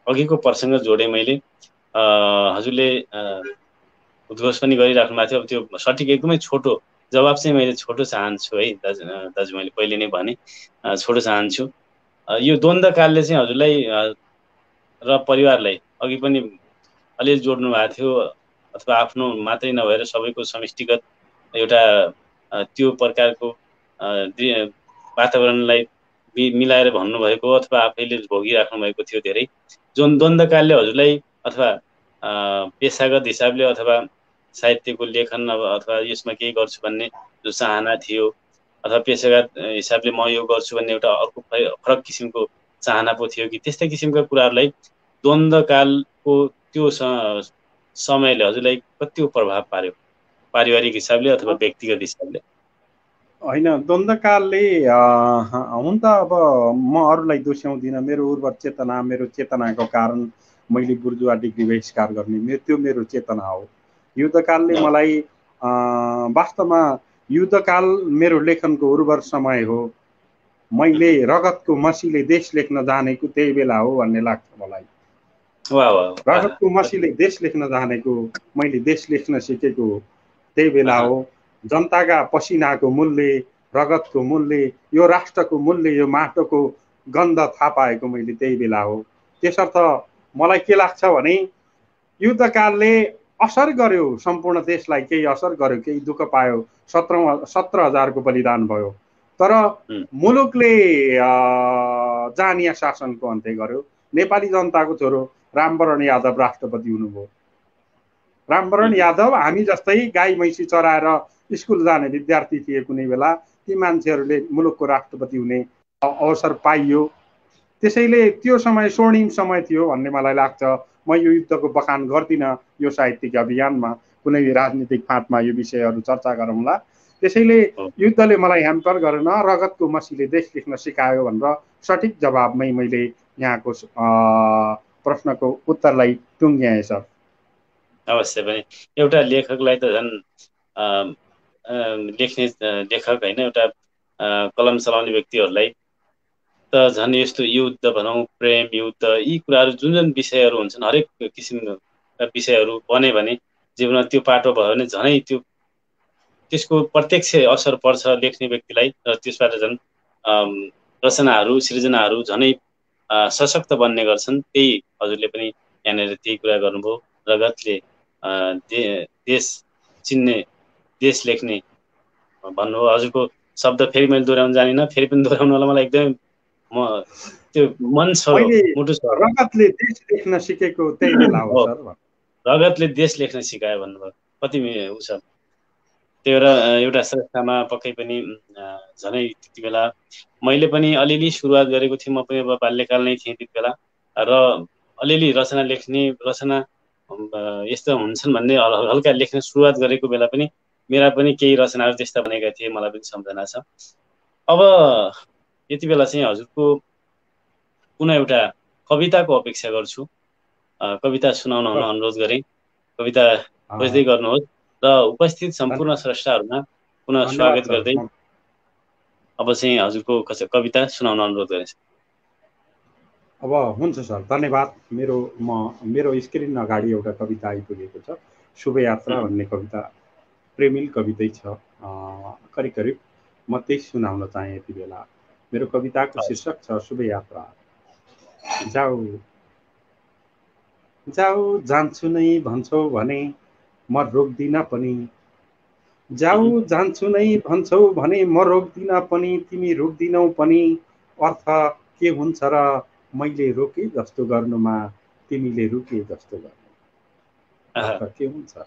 अघिको प्रसङ्ग जोडेँ मैले। हजुरले उद्घोष पनि गरिराख्नु भएको थियो। अब त्यो सठिक एकदमै छोटो जवाब चाहिँ मैले छोटो चाहन्छु है दाजु, मैले पहिले नै भने छोटो चाहन्छु। यो द्वन्द्वकालले चाहिँ हजुरलाई र परिवारलाई अघि पनि अलिअलि जोड्नु भएको थियो, अथवा आफ्नो मात्रै नभएर सबैको समष्टिगत एउटा त्यो प्रकारको वातावरणलाई मिलाएर भन्नुभएको, अथवा आफैले भोगिराख्नु भएको थियो धेरै। जुन द्वन्द्वकालले हजुरलाई अथवा पेसागत हिसाबले अथवा साहित्यको लेखन अथवा यसमा केही गर्छु भन्ने जो चाहना थियो, अथवा पेसागत हिसाबले म यो गर्छु भन्ने एउटा अर्को फरक किसिमको चाहना पो थियो कि त्यस्तै किसिमका कुराहरूलाई द्वन्द्वकालको त्यो समयले हजुरलाई कतिको प्रभाव पार्यो, पारिवारिक हिसाबले अथवा व्यक्तिगत हिसाबले? होइन, द्वन्द्वकालले हुन त अब म अरूलाई दोस्याउँदिनँ। मेरो उर्वर चेतना, मेरो चेतनाको कारण मैले बुर्जुवा डिग्री बहिष्कार गर्ने त्यो मेरो चेतना हो। युद्धकालले मलाई वास्तवमा युद्धकाल मेरो लेखनको उर्वर समय हो। मैले रगतको मसीले देश लेख्न जानेको त्यही बेला हो भन्ने लाग्छ मलाई। रगतको मसीले देश लेख्न जानेको, मैले देश लेख्न सिकेको त्यही बेला हो। जनताका पसिनाको मूल्य, रगतको मूल्य, यो राष्ट्रको मूल्य, यो माटोको गन्ध थाहा पाएको मैले त्यही बेला हो। त्यसर्थ मलाई के लाग्छ भने युद्धकालले असर गर्यो, सम्पूर्ण देशलाई केही असर गर्यो, केही दुःख पायो। 17,000को बलिदान भयो। तर मुलुकले जानिया शासनको अन्त्य गर्यो। नेपाली जनताको छोरो रामवरण यादव राष्ट्रपति हुनुभयो। रामवरण यादव हामी जस्तै गाई मैसी चराएर स्कुल जाने विद्यार्थी थिए कुनै बेला। ती मान्छेहरूले मुलुकको राष्ट्रपति हुने अवसर पाइयो। त्यसैले त्यो समय स्वर्णिम समय थियो भन्ने मलाई लाग्छ। म यो युद्धको बखान गर्दिनँ यो साहित्यिक अभियानमा, कुनै राजनीतिक फाँटमा यो विषयहरू चर्चा गरौँला। त्यसैले युद्धले मलाई ह्याम्पर गरेन, रगतको मसीले देश लेख्न सिकायो भनेर सठिक जवाबमै मैले यहाँको प्रश्नको उत्तरलाई टुङ्ग्याएँ सर। अवश्य पनि एउटा लेखकलाई त झन् लेख्ने लेखक होइन, एउटा कलम चलाउने व्यक्तिहरूलाई त झन् यस्तो युद्ध भनौँ, प्रेम, युद्ध, यी कुराहरू जुन जुन विषयहरू हुन्छन्, हरेक किसिमका विषयहरू बने भने जीवनमा त्यो पाटो भयो भने झनै त्यसको प्रत्यक्ष असर पर्छ लेख्ने व्यक्तिलाई। र त्यसबाट झन् रचनाहरू, सृजनाहरू झनै सशक्त बन्ने गर्छन्। त्यही हजुरले पनि यहाँनिर त्यही कुरा गर्नुभयो। रगतले देश चिन्ने, देश लेख्ने भन्नुभयो। हजुरको शब्द फेरि मैले दोहोऱ्याउन जानिनँ, फेरि पनि दोहोऱ्याउनु होला। मलाई एकदमै त्यो मन छ, मुटु छ। रगतले देश लेख्न सिकेको त्यही बेला हो सर। रगतले देश लेख्न सिकायो भन्नुभयो। कति उ छ त्यो एउटा संस्थामा पक्कै पनि झनै त्यति बेला मैले पनि अलिअलि सुरुवात गरेको थिएँ। म पनि अब बाल्यकाल नै थिएँ त्यति बेला, र अलिअलि रचना लेख्ने, रचना यस्तो हुन्छन् भन्ने हल्का लेख्न सुरुवात गरेको बेला पनि मेरा पनि केही रचनाहरू त्यस्ता बनेका थिए, मलाई पनि सम्झना छ। अब यति बेला चाहिँ हजुरको पुनः एउटा कविताको अपेक्षा गर्छु। कविता सुनाउन हुन अनुरोध गरेँ। कविता खोज्दै गर्नुहोस् र उपस्थित सम्पूर्ण स्रष्टाहरूमा पुनः स्वागत गर्दै अब चाहिँ हजुरको कविता सुनाउन अनुरोध गरेँ। अब हुन्छ सर, धन्यवाद। मेरो स्क्रिन अगाडि एउटा कविता आइपुगेको छ। शुभयात्रा भन्ने कविता, प्रेमिल कवितै छ। करिब करिब म त्यही सुनाउन चाहेँ यति बेला। मेरो कविताको शीर्षक छ शुभयात्रा। जाऊ जाऊ जान्छु नै भन्छौ भने म रोक्दिन पनि, जाऊ जान्छु नै भन्छौ भने म रोक्दिन पनि, तिमी रोक्दिनौ पनि। अर्थ के हुन्छ र मैले रोके जस्तो गर्नुमा, तिमीले रोके जस्तो गर्नु अर्थ के हुन्छ र?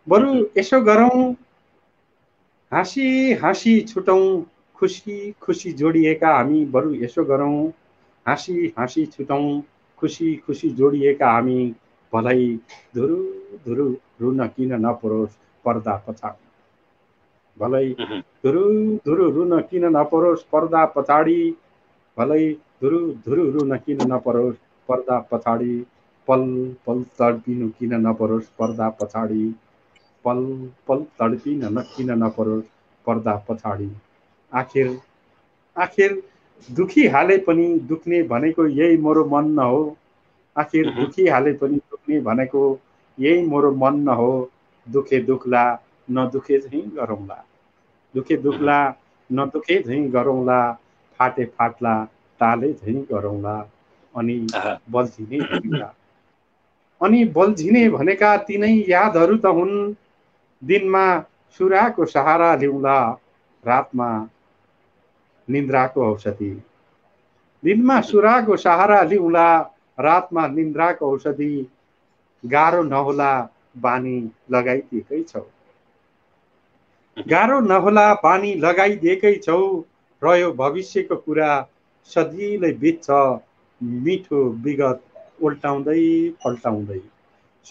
बरु यसो गरौँ, हाँसी हाँसी छुटौँ, खुसी खुसी जोडिएका हामी। बरु यसो गरौँ, हाँसी हाँसी छुटौँ, खुसी खुसी जोडिएका हामी। भलै धुरु धुरु रुन किन नपरोस् पर्दा पछाडि, भलै धुरु धुरु रुन किन नपरोस् पर्दा पछाडि, भलै धुरु धुरु रुन किन नपरोस् पर्दा पछाडि। पल पल तड्पिनु किन नपरोस् पर्दा पछाडि, पल पल तड्पिन किन नपरोस् पर्दा पछाडि। आखिर आखिर दुखिहाले पनि दुख्ने भनेको यही मोरो मन न हो, आखिर दुखिहाले पनि दुख्ने भनेको यही मोरो मन न हो। दुखे दुख्ला नदुखे झैँ गरौँला, दुखे दुख्ला नदुखे झैँ गरौँला, फाटे फाट्ला टाले झैँ गरौँला। अनि बल्झिने भनेका, अनि बल्झिने भनेका तिनै यादहरू त हुन्। दिनमा सुराको सहारा लिउँला, रातमा निन्द्राको औषधि, दिनमा सुराको सहारा लिउँला, रातमा निन्द्राको औषधि। गाह्रो नहोला बानी लगाइदिएकै छौ, गाह्रो नहोला बानी लगाइदिएकै छौ। रह्यो भविष्यको कुरा सजिलै बित्छ, मिठो विगत उल्टाउँदै पल्टाउँदै,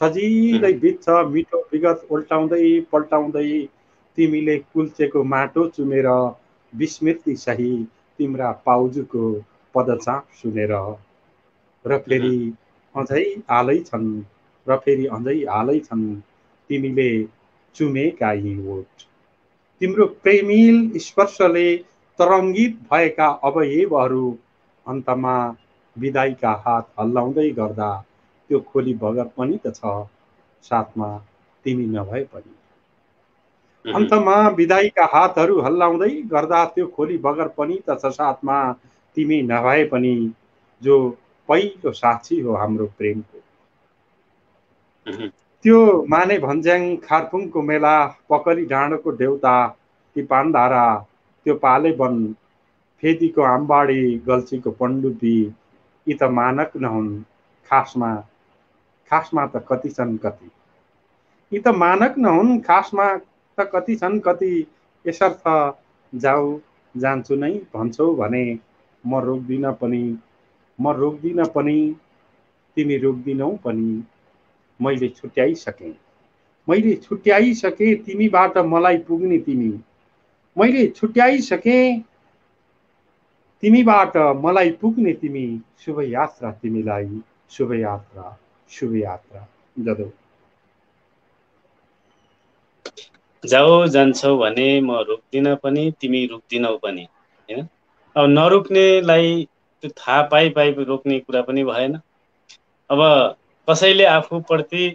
सजिलै बित्छ मिठो विगत उल्टाउँदै पल्टाउँदै। तिमीले कुल्चेको माटो चुमेर विस्मृति सही, तिम्रा पाउजूको पदचाप सुनेर। र फेरि अझै आलै छन्, र फेरि अझै आलै छन्, तिमीले चुमेका यी ओठ, तिम्रो प्रेमिल स्पर्शले तरङ्गित भएका अवयवहरू। अन्तमा विदाईका हात हल्लाउँदै गर्दा त्यो खोली बगर पनि त छ, साथमा तिमी नभए पनि। अन्तमा विदाईका हातहरू हल्लाउँदै गर्दा त्यो खोली बगर पनि त छ, साथमा तिमी नभए पनि। जो पहिलो साक्षी हो हाम्रो प्रेमको, त्यो माने भन्ज्याङ खारफुङको मेला, पकरी डाँडोको देउता तिपानधारा, त्यो पाले वन फेदीको आम्बाडी, गल्छीको पण्डुपी। यी त मानक नहुन् खासमा, खासमा त कति छन् कति, यी त मानक नहुन् खासमा त कति छन् कति। यसर्थ जाऊ जान्छु नै भन्छौ भने म रोक्दिन पनि, म रोक्दिन पनि, तिमी रोक्दिनौ पनि। मैले छुट्याइसकेँ, मैले छुट्याइसकेँ तिमीबाट मलाई पुग्ने तिमी, मैले छुट्याइसकेँ तिमीबाट मलाई पुग्ने तिमी। शुभ यात्रा तिमीलाई, शुभ यात्रा, शुभ यात्रा जदौ। जाऊ जान्छौ भने म रोक्दिन पनि, तिमी रोक्दिनौ पनि, हैन? अब नरोक्नेलाई त्यो थाहा पाइ रोक्ने कुरा पनि भएन। अब कसैले आफूप्रति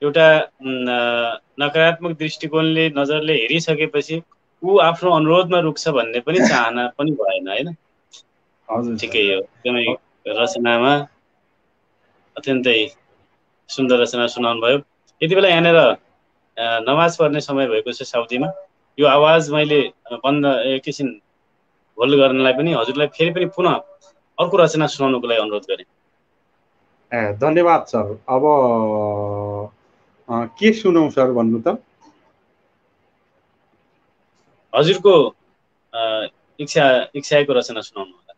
एउटा नकारात्मक दृष्टिकोणले नजरले हेरिसकेपछि ऊ आफ्नो अनुरोधमा रुक्छ भन्ने पनि चाहना पनि भएन, हैन? ठिकै हो, एकदमै रचनामा अत्यन्तै सुन्दर रचना सुनाउनु भयो। यति बेला यहाँनिर नमाज पढ्ने समय भएको छ साउदीमा। यो आवाज मैले बन्द एकैछिन होल्ड गर्नलाई पनि हजुरलाई फेरि पनि पुनः अर्को रचना सुनाउनुको लागि अनुरोध गरेँ। धन्यवाद सर। अब के सुनौ सर भन्नु त? हजुरको इच्छाको रचना सुनाउनु होला।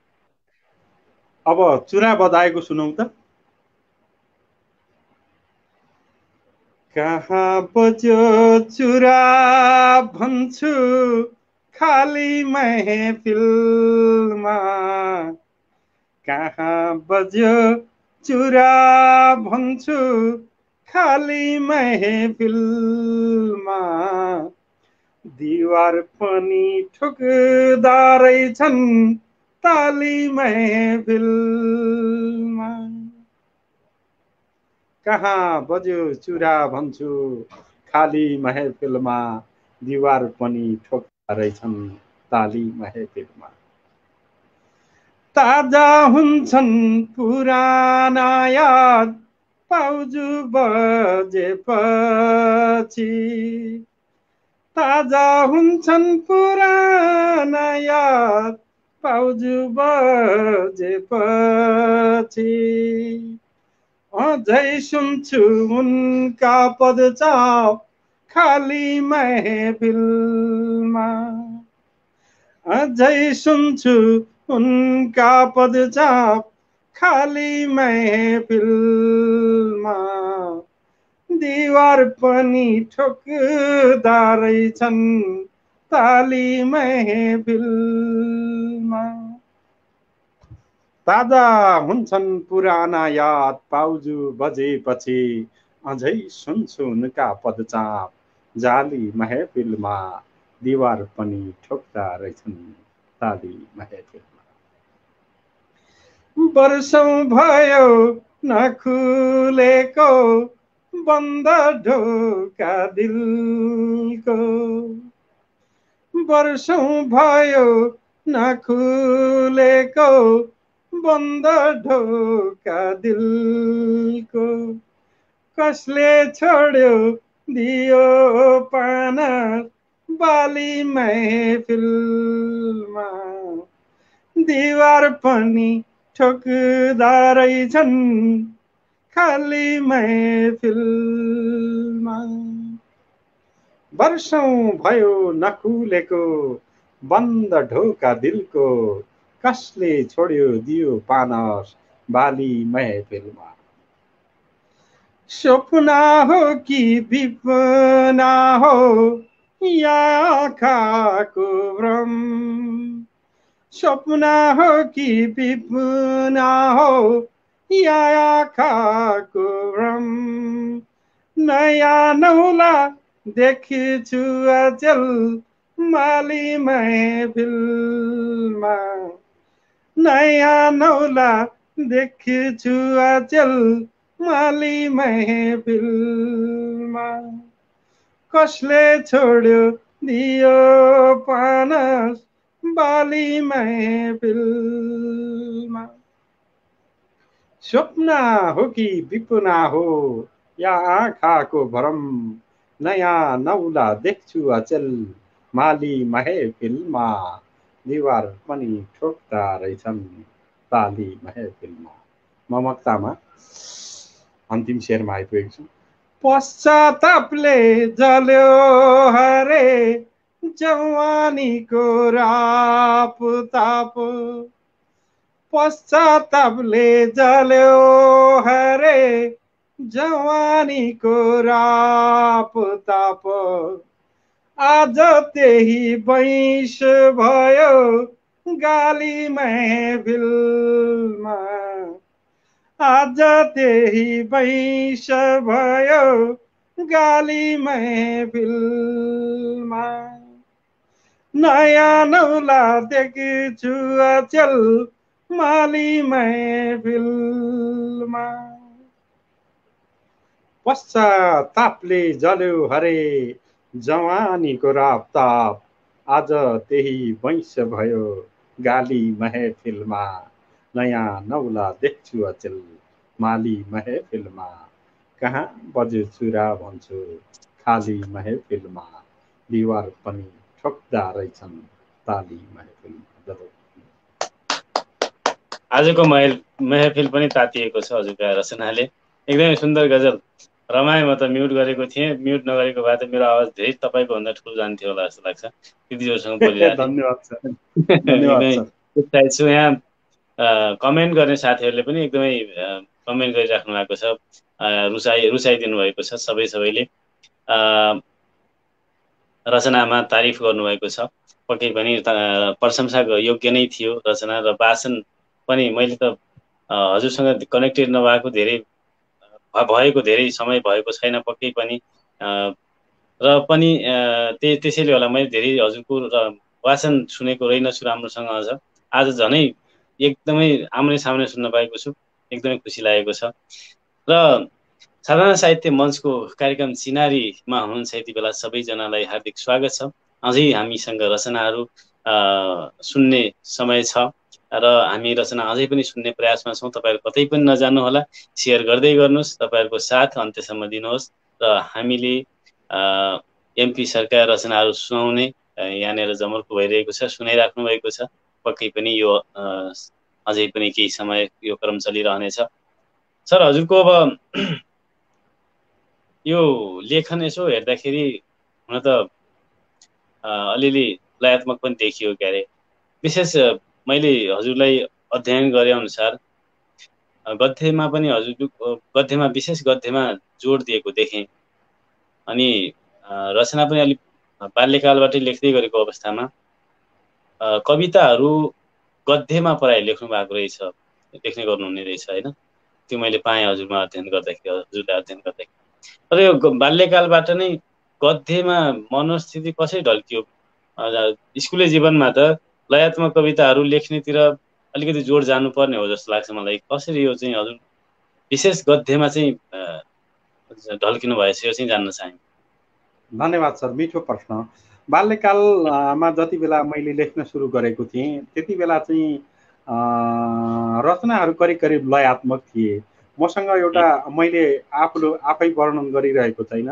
अब चुरा बजाएको सुनौ त? कहाँ बज्यो चुरा भन्छु खाली महफिलमा, कहाँ बज्यो चुरा भन्छु खाली महफिलमा। दीवार पनि ठुक्दा रहेछन् ताली महफिलमा। कहाँ बज्यो चुरा भन्छु खाली महफिलमा, दीवार पनि ठोक्दा रहेछन् ताली महफिलमा। ताजा हुन्छन् पुराना याद पाउजु बजेपछि ताजा हुन्छन् पुराना याद पाउजु बजेपछि अझै सुन्छु उनका पदचाप खाली महफिलमा अझै सुन्छु उनका पदचाप खाली महफिलमा दीवार पनि ठोक्दा रहेछन् ताली महफिलमा ताजा हुन्छन् पुराना याद पाउजु बजेपछि अझै सुन्छु उनका पदचाप जाली महफिलमा दीवार पनि ठोक्दा रहेछन् ताली महफिलमा वर्षौं भयो नखुलेको बन्द ढोका दिलको वर्षौं भयो नखुलेको बन्द ढोका दिलको कसले छोड्यो दियो पाना बाली महफिलमा दीवार पनि ठोक्दा रहेछन् खाली महफिलमा वर्षौं भयो नखुलेको बन्द ढोका दिलको कसले छोड्यो दियो पानस बाली महफिलमा सपना हो कि विपना हो या आँखाको भ्रम सपना हो कि विपना हो या आँखाको भ्रम नयाँ नौला देख्छु अचेल माली महफिलमा नयाँ नौला देख्छु अचेल माली महफिलमा कसले छोड्यो दियो पानस बाली महफिलमा स्वप्न हो कि विपना हो या आँखाको भ्रम नयाँ नौला देख्छु अचेल माली महफिलमा दीवार पनि ठोक्दा रहेछन् ताली महफिलमा ममक्तामा अन्तिम शेरमा आइपुगेको छु पश्चातापले जल्यो हरे जवानीको राप ताप पश्चातापले जल्यो हरे जवानीको राप ताप आज त्यही वैश भयो गाली महफिलमा आज त्यही वैश भयो गाली महफिलमा नयाँ नौला देख्छु अचेल माली महफिलमा पश्चातापले जल्यो हरे जवानीको रापताप आज त्यही वैश भयो गाली महफिलमा नयाँ नौला देख्छु अचेल माली महफिलमा कहाँ बज्यो चुरा भन्छु खाली महफिलमा दीवार पनि ठोक्दा रहेछन् ताली महफिलमा आजको महफिल पनि तातिएको छ हजुरका रचनाले एकदमै सुन्दर गजल रमाए म त म्युट गरेको थिएँ म्युट नगरेको भए त मेरो आवाज धेरै तपाईँको भन्दा ठुलो जान्थ्यो होला जस्तो लाग्छ दिदीहरूसँग बोलिरहेको उत्साहित छु यहाँ कमेन्ट गर्ने साथीहरूले पनि एकदमै कमेन्ट गरिराख्नु भएको छ रुचाइदिनु भएको छ सबैले रचनामा तारिफ गर्नुभएको छ पक्कै पनि प्रशंसा योग्य नै थियो रचना र वाचन पनि मैले त हजुरसँग कनेक्टेड नभएको धेरै समय भएको छैन पक्कै पनि र पनि त्यसैले होला मैले धेरै हजुरको वाचन सुनेको रहेनछु राम्रोसँग आज झनै एकदमै आम्ने सामने सुन्न पाएको छु एकदमै खुसी लागेको छ र साधारण साहित्य मञ्चको कार्यक्रम चिनारीमा हुनुहुन्छ यति बेला सबैजनालाई हार्दिक स्वागत छ अझै हामीसँग रचनाहरू सुन्ने समय छ र हामी रचना अझै पनि सुन्ने प्रयासमा छौँ। तपाईँहरू कतै पनि नजानुहोला, सेयर गर्दै गर्नुहोस्, तपाईँहरूको साथ अन्त्यसम्म दिनुहोस् र हामीले एमपी सरकार रचनाहरू सुनाउने यहाँनिर जमर्को भइरहेको छ, सुनाइराख्नु भएको छ। पक्कै पनि यो अझै पनि केही समय यो क्रम चलिरहनेछ। सर, हजुरको अब यो लेखन यसो हेर्दाखेरि हुन त अलिअलि लयात्मक पनि देखियो क्यारे। विशेष मैले हजुरलाई अध्ययन गरे अनुसार गद्यमा पनि हजुर गद्यमा विशेष गद्यमा जोड दिएको देखेँ। अनि रचना पनि अलिक बाल्यकालबाटै लेख्दै गरेको अवस्थामा कविताहरू गद्यमा प्राय लेख्नु भएको रहेछ, लेख्ने गर्नुहुने रहेछ होइन? त्यो मैले पाएँ हजुरमा अध्ययन गर्दाखेरि, हजुरलाई अध्ययन गर्दाखेरि। तर यो बाल्यकालबाट नै गद्यमा मनोस्थिति कसरी ढल्कियो? स्कुले जीवनमा त लयात्मक कविताहरू लेख्नेतिर अलिकति जोड जानुपर्ने हो जस्तो लाग्छ मलाई। कसरी यो चाहिँ हजुर विशेष गद्यमा चाहिँ ढल्किनु भएछ, यो चाहिँ जान्न चाहे। धन्यवाद सर, मिठो प्रश्न। बाल्यकालमा जति बेला मैले लेख्न सुरु गरेको थिएँ त्यति बेला चाहिँ रचनाहरू करिब करिब लयात्मक थिए। मसँग एउटा मैले आफै वर्णन गरिरहेको छैन,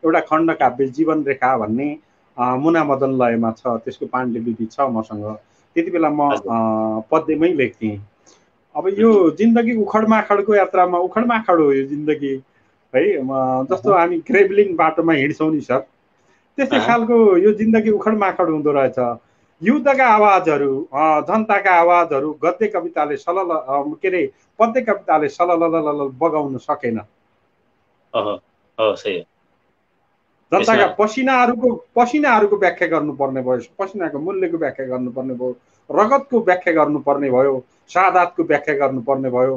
एउटा खण्डकाव्य जीवन रेखा भन्ने मुना मदन लयमा छ, त्यसको पाण्डुलिपि छ मसँग। त्यति बेला म पद्यमै लेख्थेँ। अब यो जिन्दगी उखडमाखडको यात्रामा उखडमाखड हो यो जिन्दगी है, जस्तो हामी ग्रेभलिङ बाटोमा हिँड्छौँ नि सर, त्यस्तै खालको यो जिन्दगी उखडमाखड हुँदो रहेछ। युद्धका आवाजहरू, जनताका आवाजहरू गद्य कविताले के अरे पद्य कविताले सलल बगाउन सकेन। जनताका पसिनाहरूको व्याख्या गर्नुपर्ने भयो, पसिनाको मूल्यको व्याख्या गर्नुपर्ने भयो, रगतको व्याख्या गर्नुपर्ने भयो, सादातको व्याख्या गर्नुपर्ने भयो।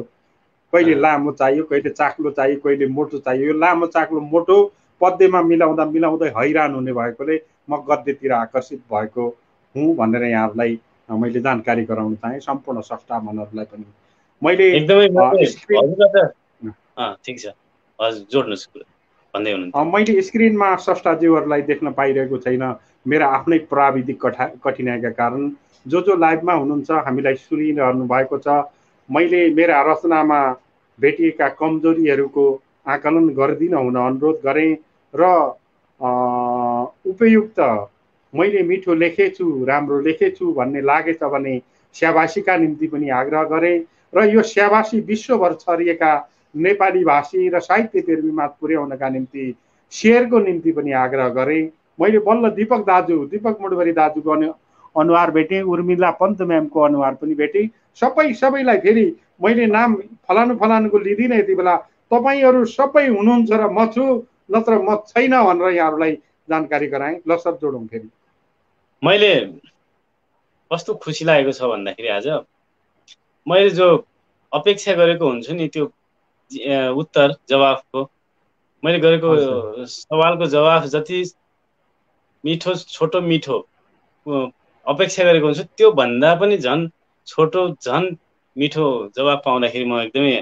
कहिले लामो चाहियो, कहिले चाक्लो चाहियो, कहिले मोटो चाहियो। यो लामो चाक्लो मोटो पद्यमा मिलाउँदै हैरान हुने भएकोले म गद्यतिर आकर्षित भएको हुँ भनेर यहाँहरूलाई मैले जानकारी गराउन चाहेँ, सम्पूर्ण स्रष्टा मनहरूलाई पनि। मैले मैले स्क्रिनमा स्रष्टाज्यूहरूलाई देख्न पाइरहेको छैन, मेरो आफ्नै प्राविधिक कठिनाइका कारण। जो लाइभमा हुनुहुन्छ हामीलाई सुनिरहनु भएको छ, मैले मेरा रचनामा भेटिएका कमजोरीहरूको आकलन गरिदिन हुन अनुरोध गरेँ र उपयुक्त मैले मिठो लेखेछु, राम्रो लेखेछु भन्ने लागेछ भने स्याबासीका निम्ति पनि आग्रह गरेँ र यो स्याबासी विश्वभर छरिएका नेपाली भाषी र साहित्य प्रेमीमाझ पुर्याउनका निम्ति सेयरको निम्ति पनि आग्रह गरेँ। मैले बल्ल दीपक मुडभरी दाजुको अनुहार भेटेँ, उर्मिला पन्त म्यामको अनुहार पनि भेटेँ। सबैलाई फेरि मैले नाम फलानुको लिँदिनँ यति बेला। तपाईँहरू सबै हुनुहुन्छ र म छु, नत्र म छैन भनेर यहाँहरूलाई जानकारी गराएँ। ल सर, जोडौँ फेरि। मैले कस्तो खुसी लागेको छ भन्दाखेरि आज मैले जो अपेक्षा गरेको हुन्छु नि त्यो उत्तर जवाफको, मैले गरेको सवालको जवाफ जति मिठो छोटो मिठो अपेक्षा गरेको हुन्छु त्यो भन्दा पनि झन् छोटो झन् मिठो जवाफ पाउँदाखेरि म एकदमै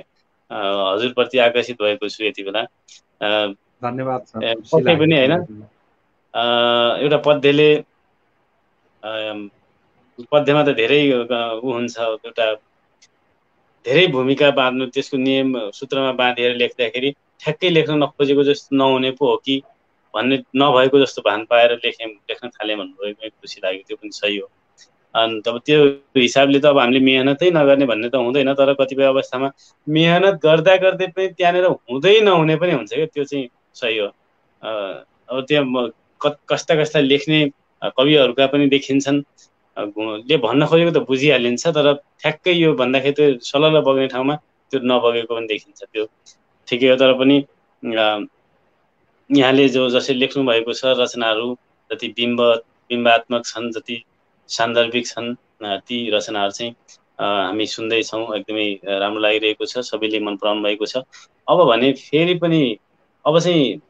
हजुरप्रति आकर्षित भएको छु यति बेला। धन्यवाद सर। पक्कै पनि हैन, एउटा पद्यमा त धेरै हुन्छ, एउटा धेरै भूमिका बाँध्नु, त्यसको नियम सूत्रमा बाँधेर लेख्दाखेरि ठ्याक्कै लेख्न नखोजेको जस्तो नहुने पो हो कि भन्ने नभएको जस्तो भान पाएर लेख्न थालेँ भन्नुभयो। एकदमै खुसी लाग्यो, त्यो पनि सही हो। अनि तब त्यो हिसाबले त अब हामीले मेहनतै नगर्ने भन्ने त हुँदैन, तर कतिपय अवस्थामा मेहनत गर्दा गर्दै पनि त्यहाँनिर हुँदै नहुने पनि हुन्छ क्या, त्यो चाहिँ सही हो। अब त्यहाँ कस्ता लेख्ने कविहरूका पनि देखिन्छन्, ले भन्न खोजेको त बुझिहालिन्छ, तर ठ्याक्कै यो भन्दाखेरि त्यो सलल बग्ने ठाउँमा त्यो नबगेको पनि देखिन्छ, त्यो ठिकै हो। तर पनि यहाँले जसरी लेख्नु भएको छ रचनाहरू जति बिम्बात्मक छन्, जति सान्दर्भिक छन्, ती रचनाहरू चाहिँ हामी सुन्दैछौँ, एकदमै राम्रो लागिरहेको छ, सबैले मन पराउनु भएको छ। अब भने फेरि पनि अब चाहिँ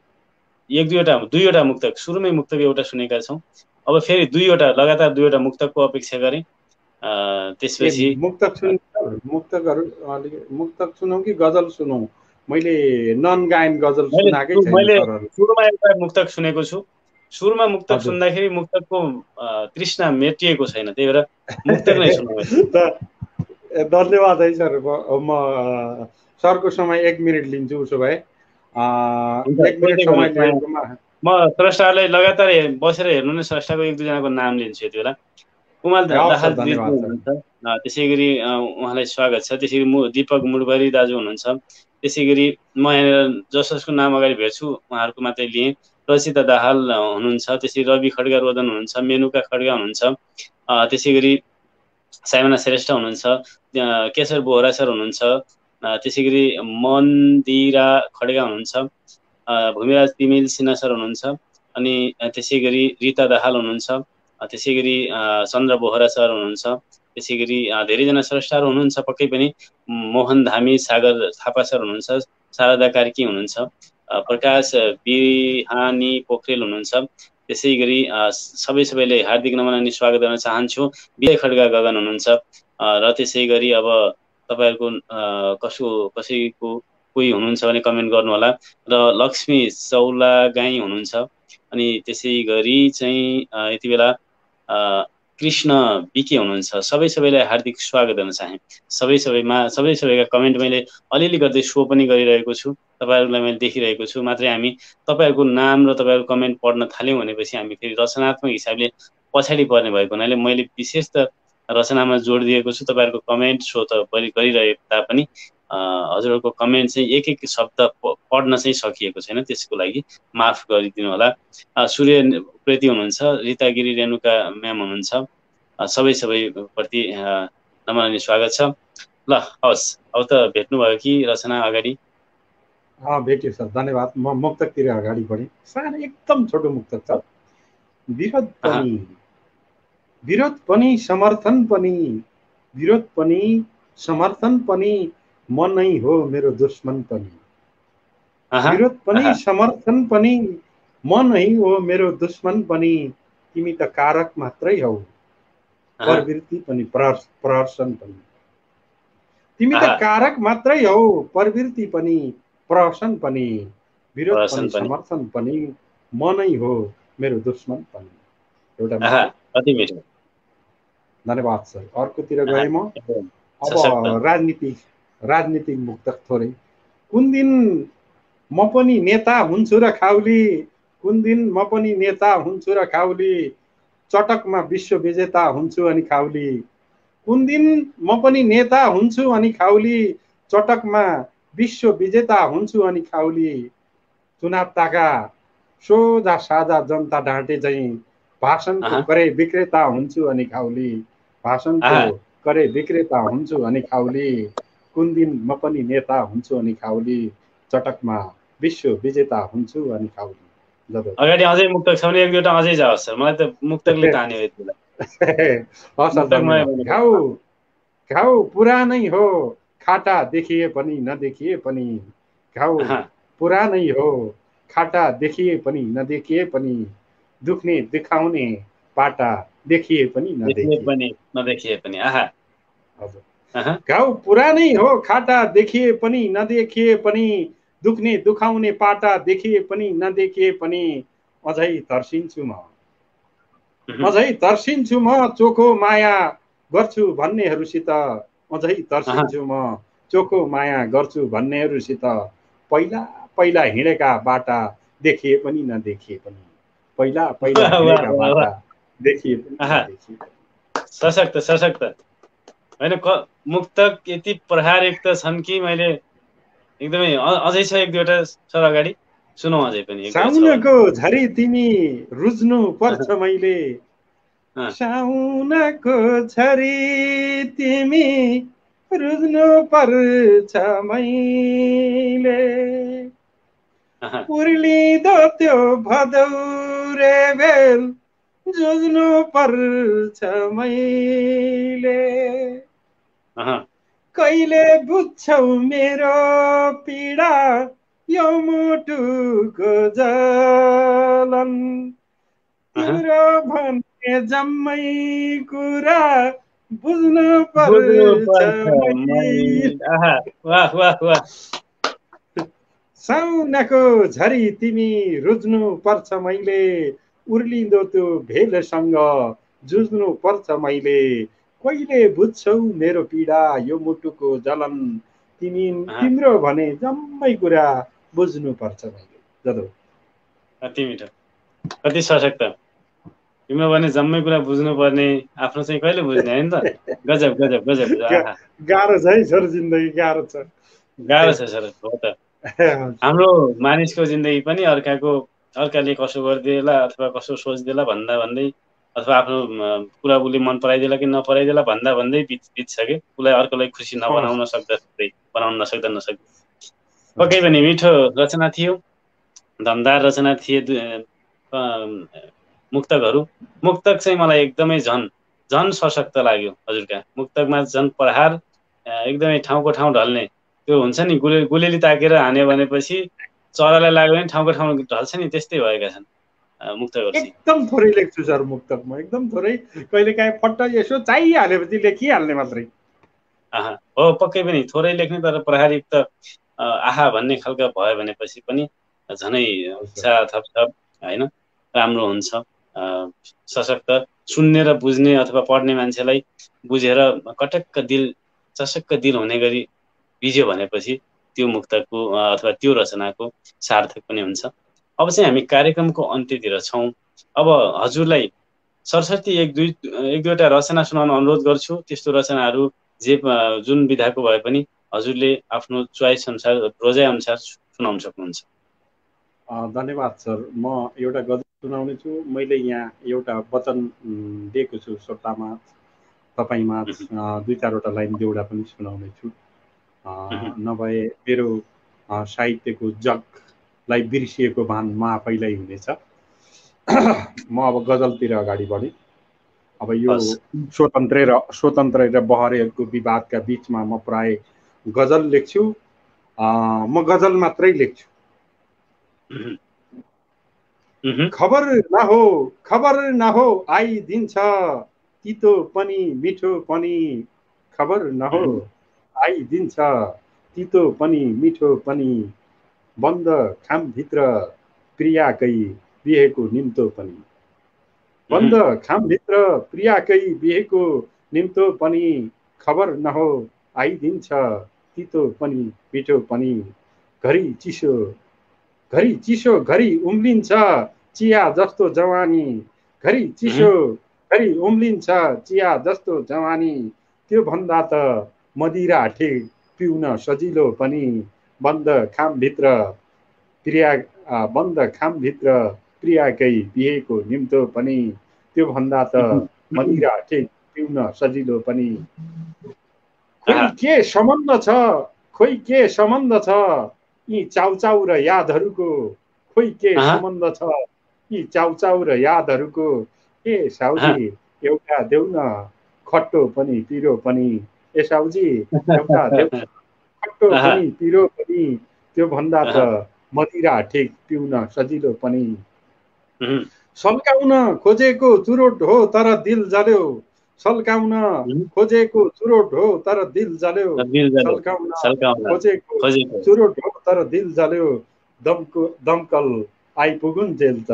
दुईवटा मुक्तक, सुरुमै मुक्तक एउटा सुनेका छौँ, अब फेरि लगातार दुईवटा मुक्तकको अपेक्षा गरेँ। त्यसपछि मुक्तक सुनौँ कि गजल सुनौँ? मैले नन गायन गजल सुनाकै छैन। मैले सुरुमा एउटा मुक्तक सुनेको छु, सुरुमा मुक्तक सुन्दाखेरि मुक्तकको तृष्णा मेटिएको छैन, त्यही भएर मुक्तक नै सुनाउँ। धन्यवाद है सर। म सरको समय 1 मिनट लिन्छु उसो भए। हुन्छ 1 मिनट समय लिएकोमा म स्रष्टालाई लगातार बसेर हेर्नु नै स्रष्टाको 1-2 जनाको नाम लिन्छु यति बेला। कुमाल हवस् सर, दाहाल दिदी धन्यवाद सर। हुनुहुन्छ, त्यसै गरी उहाँलाई स्वागत छ। त्यसै गरी दिपक मुडभरी दाजु हुनुहुन्छ। त्यसै गरी म यहाँनिर जसको नाम अगाडि भेट्छु उहाँहरूको मात्रै लिएँ। रचिता दाहाल हुनुहुन्छ, त्यसै रवि खड्गा रोदन हुनुहुन्छ, मेनुका खड्गा हुनुहुन्छ, त्यसै गरी साइमना श्रेष्ठ हुनुहुन्छ, केशर बोहरा सर हुनुहुन्छ, त्यसै गरी मन्दिरा खड्गा हुनुहुन्छ, भूमिराज तिमिल सिन्हा सर हुनुहुन्छ, अनि त्यसै गरी रिता दाहाल हुनुहुन्छ, त्यसै गरी चन्द्र बोहरा सर हुनुहुन्छ, त्यसै गरी धेरैजना स्रष्टाहरू हुनुहुन्छ पक्कै पनि। मोहन धामी सागर थापा सर हुनुहुन्छ, शारदा कार्की हुनुहुन्छ, प्रकाश बिहानी पोखरेल हुनुहुन्छ। त्यसै गरी सबैले हार्दिक नमन अनि स्वागत गर्न चाहन्छु। विजय खड्गा गगन हुनुहुन्छ, र त्यसै गरी अब तपाईँहरूको कसैको कोही हुनुहुन्छ भने कमेन्ट गर्नु होला। र लक्ष्मी चौलागाई हुनुहुन्छ, अनि त्यसै गरी चाहिँ यति बेला कृष्ण बिके हुनुहुन्छ। सबैलाई हार्दिक स्वागत गर्न चाहे। सबैका कमेन्ट मैले अलिअलि गर्दै सो पनि गरिरहेको छु, तपाईँहरूलाई मैले देखिरहेको छु। मात्रै हामी तपाईँहरूको नाम र तपाईँहरूको कमेन्ट पढ्न थाल्यौँ भनेपछि हामी फेरि रचनात्मक हिसाबले पछाडि पर्ने भएको हुनाले मैले विशेष त रचनामा जोड दिएको छु। तपाईँहरूको कमेन्ट सो त गरिरहे तापनि हजुरहरूको कमेन्ट चाहिँ एक शब्द पढ्न चाहिँ सकिएको छैन, त्यसको लागि माफ गरिदिनु होला। सूर्य प्रेती हुनुहुन्छ, रिता गिरी रेणुका म्याम हुनुहुन्छ, सबैप्रति नमन अनि स्वागत छ। ल हवस्, अब त भेट्नुभयो कि रचना अगाडि? भेट्यो सर, धन्यवाद। म मुक्तकतिर अगाडि बढेँ। सानो एकदम छोटो मुक्तक छ। विरोध पनि समर्थन पनि, विरोध पनि समर्थन पनि, म नै हो मेरो दुश्मन पनि। विरोध पनि समर्थन पनि, म नै हो मेरो दुश्मन पनि। तिमी त कारक मात्रै हौ, प्रवृत्ति पनि प्रहर्षण पनि। तिमी त कारक मात्रै हौ, प्रवृत्ति पनि प्रहर्षण पनि। विरोध पनि समर्थन पनि, म नै हो मेरो दुश्मन पनि। एउटा धन्यवाद सर। अर्कोतिर गएँ म। अब राजनीतिक मुक्तक थोरै। कुन दिन म पनि नेता हुन्छु र खाउली, कुन दिन म पनि नेता हुन्छु र खाउली, चटकमा विश्व विजेता हुन्छु अनि खाउली। कुन दिन म पनि नेता हुन्छु अनि खाउली, चटकमा विश्व विजेता हुन्छु अनि खाउली। चुनाव ताका सोझा साझा जनता ढाँटे चाहिँ, भाषणको करे विक्रेता हुन्छु अनि खाउली, भाषणको करे विक्रेता हुन्छु अनि खाउली। कुन दिन म पनि नेता हुन्छु अनि खाउली, चटकमा विश्व विजेता हुन्छु अनि खाउली। अगाडि अझै मुक्तक छ भने 1-2 अझै जाओस् सर, मलाई त मुक्तकले तान्यो यति बेला। घाउ पुरानै हो, खाटा देखिए पनि नदेखिए पनि, घाउ पुरानै हो, खाटा देखिए पनि नदेखिए पनि, दुख्ने देखाउने पाटा देखिए पनि नदेखिए पनि। हजुर, घाउ पुरानै हो, खाटा देखिए पनि नदेखिए पनि, दुख्ने दुखाउने पाटा देखिए पनि नदेखिए पनि, अझै तर्सिन्छु म, अझै तर्सिन्छु म चोखो माया गर्छु भन्नेहरूसित, अझै तर्सिन्छु म चोखो माया गर्छु भन्नेहरूसित। पहिला पहिला हिँडेका बाटा देखिए पनि नदेखिए पनि, पहिला पहिला हिँडेका बाटा देखिए पनि नदेखिए पनि। सशक्त होइन, मुक्तक यति प्रहारयुक्त छन् कि मैले एकदमै अझै छ 1-2 सर अगाडि सुनौ अझै पनि। साउनको झरी तिमी रुज्नु पर्छ मैले, साउनको झरी तिमी रुज्नु पर्छ मैले, उर्लिँदो त्यो भदौरे बेल जुझ्नु पर्छ मैले। कहिले बुझ्छौ मेरो पीडा, यो मुटुको जलन, तिम्रो भन्ने जम्मै कुरा बुझ्नु पर्छ मैले। साउनको झरी तिमी रुज्नु पर्छ मैले, उर्लिँदो त्यो भेलसँग जुझ्नु पर्छ मैले। कहिले बुझ्छौ मेरो पीडा यो मुटुको जलन तिम्रो भने जम्मै कुरा बुझ्नुपर्छ मैले जदौ। कति मिठो, कति सशक्त। तिम्रो भने जम्मै कुरा बुझ्नुपर्ने, आफ्नो चाहिँ कहिले बुझ्ने होइन त। गजब गजब गजब। आहा, गाह्रो छ है सर, जिन्दगी गाह्रो छ। गाह्रो छ सर, हो त। हाम्रो मानिसको जिन्दगी पनि अर्काले कसो गरिदिएला अथवा कसो सोचिदिएला भन्दा भन्दै, अथवा आफ्नो कुरा उसले मन पराइदिएला कि नपराइदिएला भन्दा भन्दै बित्छ कि उसलाई अर्कोलाई खुसी नबनाउन सक्दा बनाउन नसक्दा पक्कै पनि मिठो रचना थियो, दमदार रचना थिए मुक्तकहरू। मुक्तक चाहिँ मलाई एकदमै झन सशक्त लाग्यो हजुरका मुक्तकमा। झन प्रहार एकदमै ठाउँको ठाउँ ढल्ने त्यो हुन्छ नि, गुलेली ताकेर हान्यो भनेपछि चरालाई लाग्यो भने ठाउँको ठाउँ ढल्छ नि, त्यस्तै भएका छन् मुक्तकहरू चाहिँ। एकदम थोरै लेख्छु सर मुक्तक, म एकदम थोरै, कहिलेकाहीँ फट्ट यसो चाहिहालेपछि लेखिहाल्ने मात्रै। हो, पक्कै पनि थोरै लेख्ने, तर प्रहारयुक्त आहा भन्ने खालका भयो भनेपछि पनि झनै उत्साह थप होइन, राम्रो हुन्छ। सशक्त सुन्ने र बुझ्ने अथवा पढ्ने मान्छेलाई बुझेर कटक्क दिल चसक्क दिल हुने गरी बिज्यो भनेपछि त्यो मुक्तकको अथवा त्यो रचनाको सार्थक पनि हुन्छ। अब चाहिँ हामी कार्यक्रमको अन्त्यतिर छौँ। अब हजुरलाई सरस्वती एक दुईवटा रचना सुनाउन अनुरोध गर्छु। त्यस्तो रचनाहरू जुन विधाको भए पनि हजुरले आफ्नो चोइस अनुसार, रोजाइ अनुसार सुनाउन सक्नुहुन्छ। धन्यवाद सर। म एउटा गजल सुनाउने छु। मैले यहाँ एउटा वचन दिएको छु श्रोतामा, तपाईँमा 2-4वटा लाइन देउडा पनि सुनाउने छु। नभए मेरो साहित्यको जगलाई बिर्सिएको भान म आफैलाई हुनेछ। म अब गजलतिर अगाडि बढेँ। अब यो स्वतन्त्र र बहरेहरूको विवादका बिचमा म प्राय गजल लेख्छु। म गजल मात्रै लेख्छु। खबर नहो आइदिन्छ तितो पनि मिठो पनि, खबर नहो आइदिन्छ तितो पनि मिठो पनि, बन्द खामभित्र प्रियाकै बिहेको निम्तो पनि, बन्द खामभित्र प्रियाकै बिहेको निम्तो पनि, खबर नहो आइदिन्छ तितो पनि मिठो पनि, घरि चिसो घरि उम्लिन्छ चिया जस्तो जवानी, घरि चिसो घरि उम्लिन्छ चिया जस्तो जवानी, त्यो भन्दा त मदिरा ठिक पिउन सजिलो पनि, बन्द खामभित्र प्रियाकै बिहेको निम्तो पनि, त्यो भन्दा त मदिरा ठिक पिउन सजिलो पनि, खोइ के सम्बन्ध छ यी चाउचाउ र यादहरूको, खोइ के सम्बन्ध छ यी चाउचाउ र यादहरूको, ए साउजी एउटा देऊ न खट्टो पनि पिरो पनि, ए साउजी एउटा देऊ खट्टो पनि पिरो पनि, त्यो भन्दा त मदिरा ठिक पिउन सजिलो पनि, सल्काउन खोजेको चुरोट हो तर दिल जल्यो, सल्काउन खोजेको चुरोट हो तर दिल जल्यो, सल्काउन खोजेको चुरोट हो तर दिल जल्यो, दमकल आइपुगुन् जेल त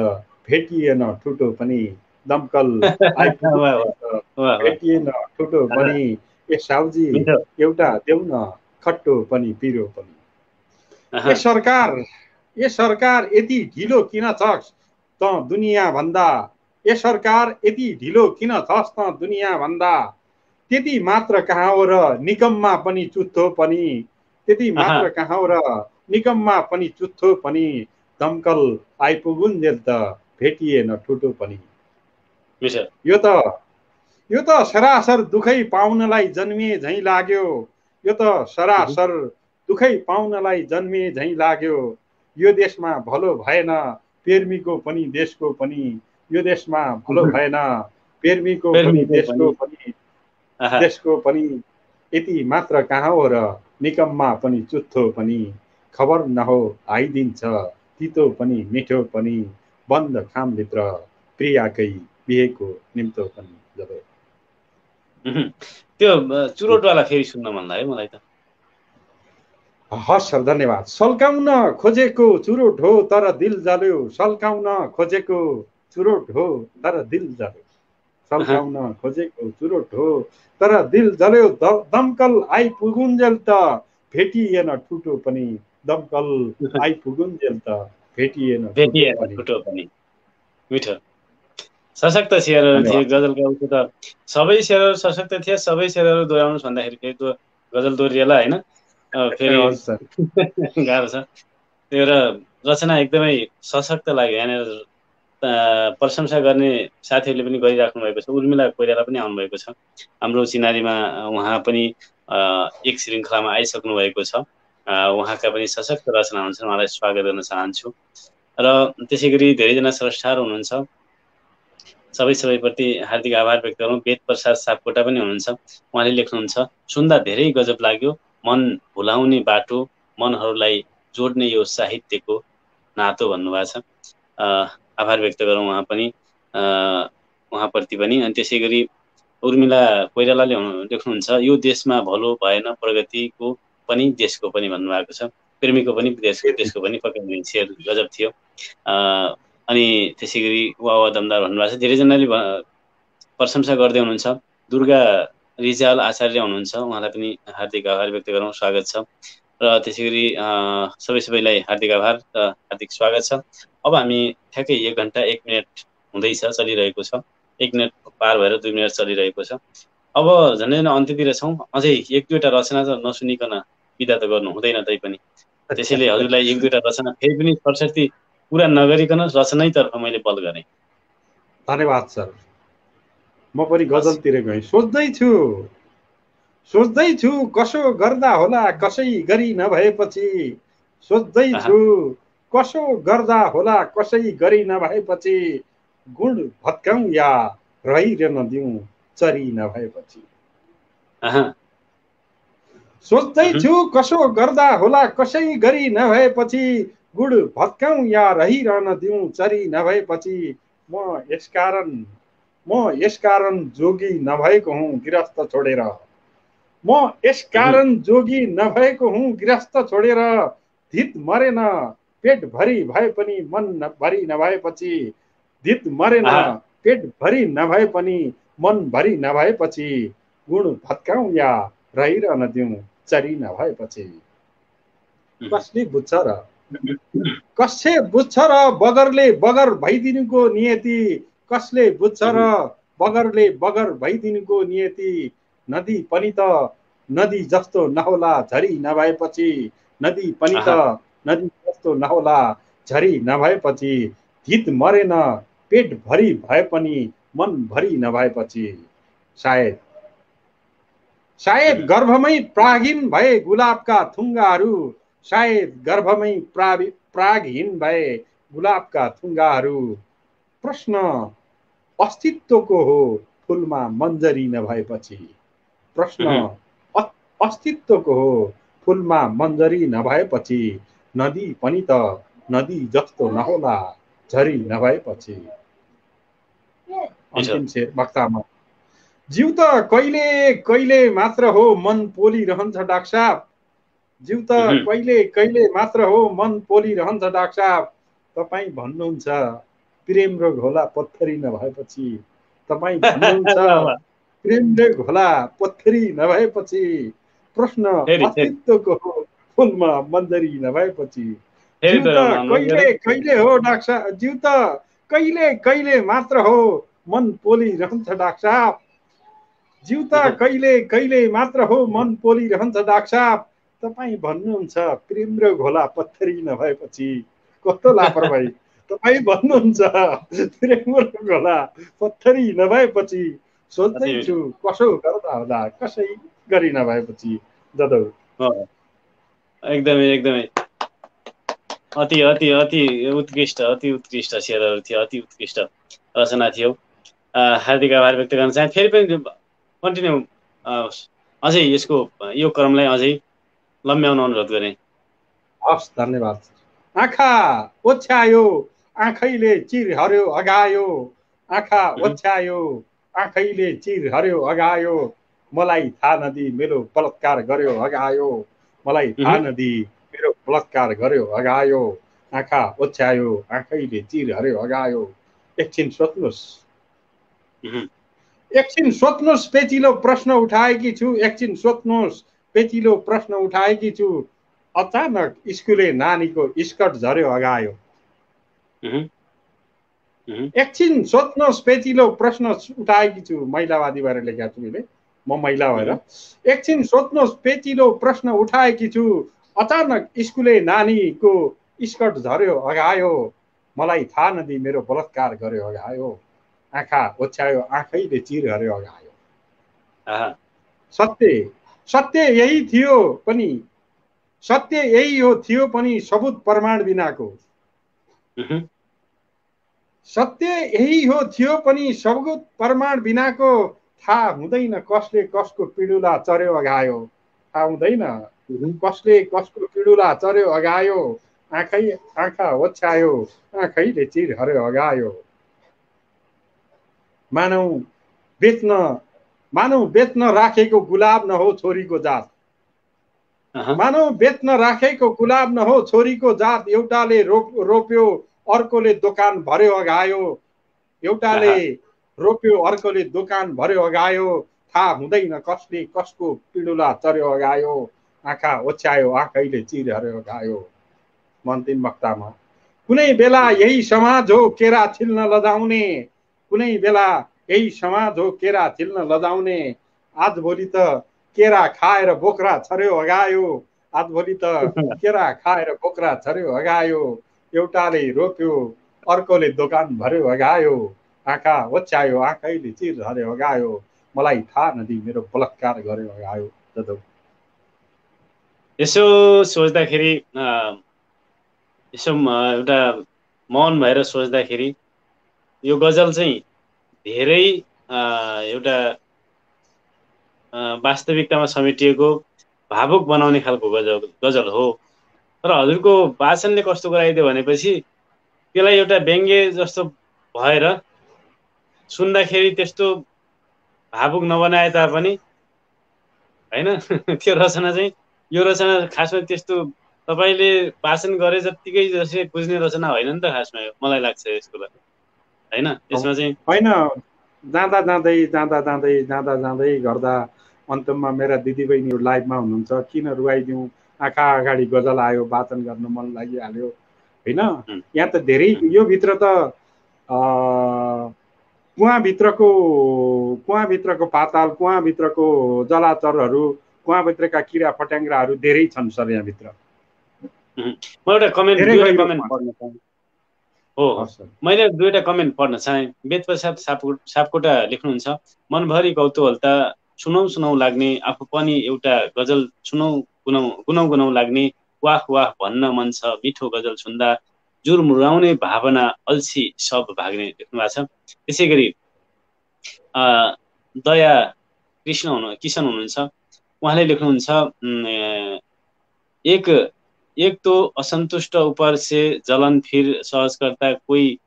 भेटिएन ठुटो पनि, दमकल आइपुगुन् भेटिएन ठुटो पनि, ए साउजी एउटा देऊ न खट्टो पनि पिरो पनि, ए सरकार यति ढिलो किन छस् त दुनियाँ भन्दा, ए सरकार यति ढिलो किन छस् त दुनियाँ भन्दा, त्यति मात्र कहाँ हो र निकममा पनि चुत्थो पनि, त्यति मात्र कहाँ हो र निकममा पनि चुत्थो पनि, दमकल आइपुगुन् जेल त भेटिएन ठुटो पनि, यो त सरासर दुखै पाउनलाई जन्मिए झैँ लाग्यो, यो त सरासर दुखै पाउनलाई जन्मिए झैँ लाग्यो, यो देशमा भलो भएन पेर्मीको पनि देशको पनि, यो देशमा भलो भएन पेर्मीको पनि देशको पनि, यति मात्र कहाँ हो र निकममा पनि चुत्थो पनि, खबर नहो आइदिन्छ तितो पनि मिठो पनि, बन्द खामभित्र प्रियाकै बिहेको निम्तो पनि, जब त्यो चुरोटवाला फेरि सुन्न मन लाग्यो मलाई त। हस् सर, धन्यवाद। सल्काउन खोजेको चुरोट हो तर दिल जल्यो, सल्काउन खोजेको चुरोट हो तर दिल जल्यो, सल्काउन खोजेको चुरोट हो, तर दिल जल्यो दमकल आइपुगुन्जेल त भेटिएन ठुटो पनि, दमकल आइपुगुन्जेल त भेटिएन ठुटो भेटिएन पनि। ठुटो पनि। मिठो, सशक्त सेयरहरू थिए धन्यवाद। गजलका। उसको त सबै सेयरहरू सशक्त थिए। सबै सेयरहरू दोहोऱ्याउनुहोस् भन्दाखेरि फेरि त्यो गजल दोहोरिएला होइन, फेरि हजुर सर। गाह्रो छ त्यो। र रचना एकदमै सशक्त लाग्यो। यहाँनिर प्रशंसा गर्ने साथीहरूले पनि गरिराख्नु भएको छ। उर्मिला कोइराला पनि आउनुभएको छ हाम्रो चिनारीमा। उहाँ पनि एक श्रृङ्खलामा आइसक्नु भएको छ। उहाँका पनि सशक्त रचना हुन्छन्, उहाँलाई स्वागत गर्न चाहन्छु। र त्यसै गरी धेरैजना स्रष्टाहरू हुनुहुन्छ, सबैप्रति हार्दिक आभार व्यक्त गरौँ। वेद प्रसाद सापकोटा पनि हुनुहुन्छ, उहाँले लेख्नुहुन्छ, सुन्दा धेरै गजब लाग्यो, मन भुलाउने बाटो, मनहरूलाई जोड्ने यो साहित्यको नातो भन्नुभएको छ। आभार व्यक्त गरौँ उहाँ पनि, उहाँप्रति पनि। अनि त्यसै गरी उर्मिला कोइरालाले लेख्नुहुन्छ, यो देशमा भलो भएन, प्रगतिको पनि देशको पनि भन्नुभएको छ। प्रेमीको पनि देशको पनि पक्कै सेयर गजब थियो। अनि त्यसै गरी वावा दमदार भन्नुभएको छ। धेरैजनाले प्रशंसा गर्दै हुनुहुन्छ। दुर्गा रिजाल आचार्य हुनुहुन्छ, उहाँलाई पनि हार्दिक आभार व्यक्त गरौँ, स्वागत छ। र त्यसै गरी सबैलाई हार्दिक आभार र हार्दिक स्वागत छ। अब हामी ठ्याक्कै 1 घन्टा 1 मिनट हुँदैछ, चलिरहेको छ। 1 मिनट पार भएर 2 मिनट चलिरहेको छ। अब झन्डै अन्त्यतिर छौँ। अझै 1-2वटा रचना त नसुनिकन बिदा त गर्नु हुँदैन तै पनि। त्यसैले हजुरलाई 1-2वटा रचना फेरि पनि सरसर्ती पुरा नगरिकन रचनातर्फ मैले बल गरेँ। धन्यवाद सर। म पनि हस्। गजलतिर गएँ। सोच्दैछु कसो गर्दा होला कसै गरी नभएपछि, सोच्दैछु कसो गर्दा होला कसै गरी नभएपछि, गुण भत्काउँ या रहिरहन दिउँ चरी नभएपछि। सोच्दैछु कसो गर्दा होला कसै गरी नभएपछि, गुण भत्काउँ या रहिरहन दिउँ चरी नभएपछि। म यसकारण जोगी नभएको हुँ गृहस्थ छोडेर, म यसकारण जोगी नभएको हुँ गृहस्थ छोडेर, धित मरेन पेट भरि भए पनि मन भरि नभएपछि, धित मरेन पेट भरि नभए पनि मन भरि नभएपछि, गुण भत्काउँ या रहिरहन दिउँ चरी नभएपछि। कसले बुझ्छ र, कसले बुझ्छ र बगरले बगर भइदिनुको नियति, कसले बुझ्छ र बगरले बगर भइदिनुको नियति। नदी पनि त नदी जस्तो नहोला झरी नभएपछि, नदी पनि त नदी जस्तो नहोला झरी नभएपछि, धित मरेन पेट भरि भए पनि मन भरि नभएपछि। सायद गर्भमै प्रागहीन भए गुलाबका थुङ्गाहरू, सायद गर्भमै प्रागहीन भए गुलाबका थुङ्गाहरू। प्रश्न अस्तित्वको हो फुलमा मन्जरी नभएपछि, प्रश्न अस्तित्वको हो फुलमा मन्जरी नभएपछि, नदी पनि त नदी जस्तो नहोला झरी नभएपछि। अन्तिम शेर वक्तामा, जिउ त कहिले कहिले मात्र हो मन पोलिरहन्छ डाक्टर साहब, जिउ त कहिले कहिले मात्र हो मन पोलिरहन्छ डाक्टर साहब। तपाईँ भन्नुहुन्छ प्रेम र घोला पत्थरी नभएपछि, तपाईँ भन्नुहुन्छ प्रेम र घोला पत्थरी नभएपछि, प्रश्न अस्तित्वको हो फुलमा मन्जरी नभएपछि। जिउ त कहिले कहिले हो डाक्टर साहब, जिउ त कहिले कहिले मात्र हो मन पोलिरहन्छ डाक्टर साहब, जिउ त कहिले कहिले मात्र हो मन पोलिरहन्छ डाक्टर साहब। तपाईँ भन्नुहुन्छ प्रेम र घोला पत्थरी नभएपछि। कस्तो लापरवाही, तपाईँ भन्नुहुन्छ प्रेम र घोला पत्थरी नभएपछि, सोच्दैछु कसो गर्दा होला कसै गरी नभएपछि। जादव एकदमै एकदमै अति अति अति उत्कृष्ट सेयरहरू थियो, अति उत्कृष्ट रचना थियो। हार्दिक आभार व्यक्त गर्न चाहे। फेरि पनि कन्टिन्यू अझै यसको यो क्रमलाई अझै लम्ब्याउन अनुरोध गरेँ। हस्, धन्यवाद। आँखा ओछ्यायो आँखैले चिर हर्यो अगायो, आँखा ओछ्यायो आँखैले चिर हर्यो अगायो, मलाई थाहा नदी मेरो बलात्कार गर्यो अगायो, मलाई थाहा नदी मेरो बलात्कार गर्यो अगायो, आँखा ओछ्यायो आँखैले चिर हर्यो अगायो। एकछिन सोच्नुहोस्, एकछिन सोध्नुहोस् पेचिलो प्रश्न उठाएकी छु, एकछिन सोध्नुहोस् पेचिलो प्रश्न उठाएकी छु। अचानक स्कुले नानीको स्कर्ट झर्यो अगायो। एकछिन सोध्नुहोस् पेचिलो प्रश्न उठाएकी छु। महिलावादी भएर लेखेको छु मैले, म महिला भएर। एकछिन सोध्नुहोस् पेचिलो प्रश्न उठाएकी छु। अचानक स्कुले नानीको स्कर्ट झर्यो अगायो। मलाई थाहा नदिई मेरो बलात्कार गर्यो अगायो। आँखा ओछ्यायो, आँखैले चिर गर्यो अगायो। सत्य सत्य यही थियो पनि, सत्य यही हो थियो पनि सबुत प्रमाण बिनाको। सत्य यही हो थियो पनि सबुत प्रमाण बिनाको। थाहा हुँदैन कसले कसको पिडुला चर्यो अगायो। थाहा हुँदैन कसले कसको पिडुला चर्यो अगायो। आँखा ओछ्यायो, आँखैले चिर हर्यो अगायो। मानव बेच्न राखेको गुलाब न हो छोरीको जात। मानव बेच्न राखेको गुलाब न हो छोरीको जात। एउटाले रोप्यो अर्कोले दोकान भर्यो अगायो। एउटाले रोप्यो अर्कोले दोकान भर्यो अगायो। थाहा हुँदैन कसले कसको पिडुला चर्यो अगायो। आँखा ओछ्यायो, आँखैले चिर हर्यो अगायो। अन्तिम वक्तामा कुनै बेला यही समाज हो केरा छिल्न लजाउने। कुनै बेला यही समाज हो केरा छिल्न लजाउने। आज भोलि त केरा खाएर बोक्रा छर्यो अगायो। आज भोलि त केरा खाएर बोक्रा छर्यो अगायो। एउटाले रोप्यो अर्कोले दोकान भर्यो अगायो। आँखा ओछ्यायो, आँखैले चिर हर्यो अगायो। मलाई थाहा नदिई मेरो बलात्कार गर्यो अगायो। जदौ यसो सोच्दाखेरि यसो एउटा मौन भएर सोच्दाखेरि यो गजल चाहिँ धेरै एउटा वास्तविकतामा समेटिएको भावुक बनाउने खालको गजल हो। तर हजुरको वाचनले कस्तो गराइदियो भनेपछि त्यसलाई एउटा व्यङ्ग्य जस्तो भएर सुन्दाखेरि त्यस्तो भावुक नबनाए तापनि हैन त्यो रचना चाहिँ यो रचना खासमा त्यस्तो तपाईले वाचन गरे जतिकै जसले बुझ्ने रचना होइन नि त खासमा मलाई लाग्छ यसको लागि हैन। यसमा चाहिँ होइन जाँदा जाँदै गर्दा अन्तमा मेरा दिदीबहिनीहरू लाइभमा हुनुहुन्छ, किन रुवाइदिउँ, आँखा अगाडि गजल आयो, वाचन गर्न मन लागिहाल्यो होइन। यहाँ त धेरै यो भित्र त कुवाभित्रको पाताल, कुवाभित्रको जलाचरहरू, कुवाभित्रका किरा फट्याङ्ग्राहरू धेरै छन् सर यहाँभित्र। म एउटा कमेन्ट पढ्न चाहन्छु। हो मैले दुईवटा कमेन्ट पढ्न चाहेँ। वेदप्रसाद सापकोटा लेख्नुहुन्छ, मनभरि कौतूहलता, सुनौ लाग्ने, आफू पनि एउटा गजल गुनौ लाग्ने, वाह वाह भन्न मन छ मिठो गजल सुन्दा, जुरमुराउने भावना अल्छी सब भाग्ने लेख्नु भएको छ। त्यसै गरी दया किशन हुनुहुन्छ, उहाँले लेख्नुहुन्छ एक तो असंतुष्ट ऊपर से जलन, फिर सहज करता कोई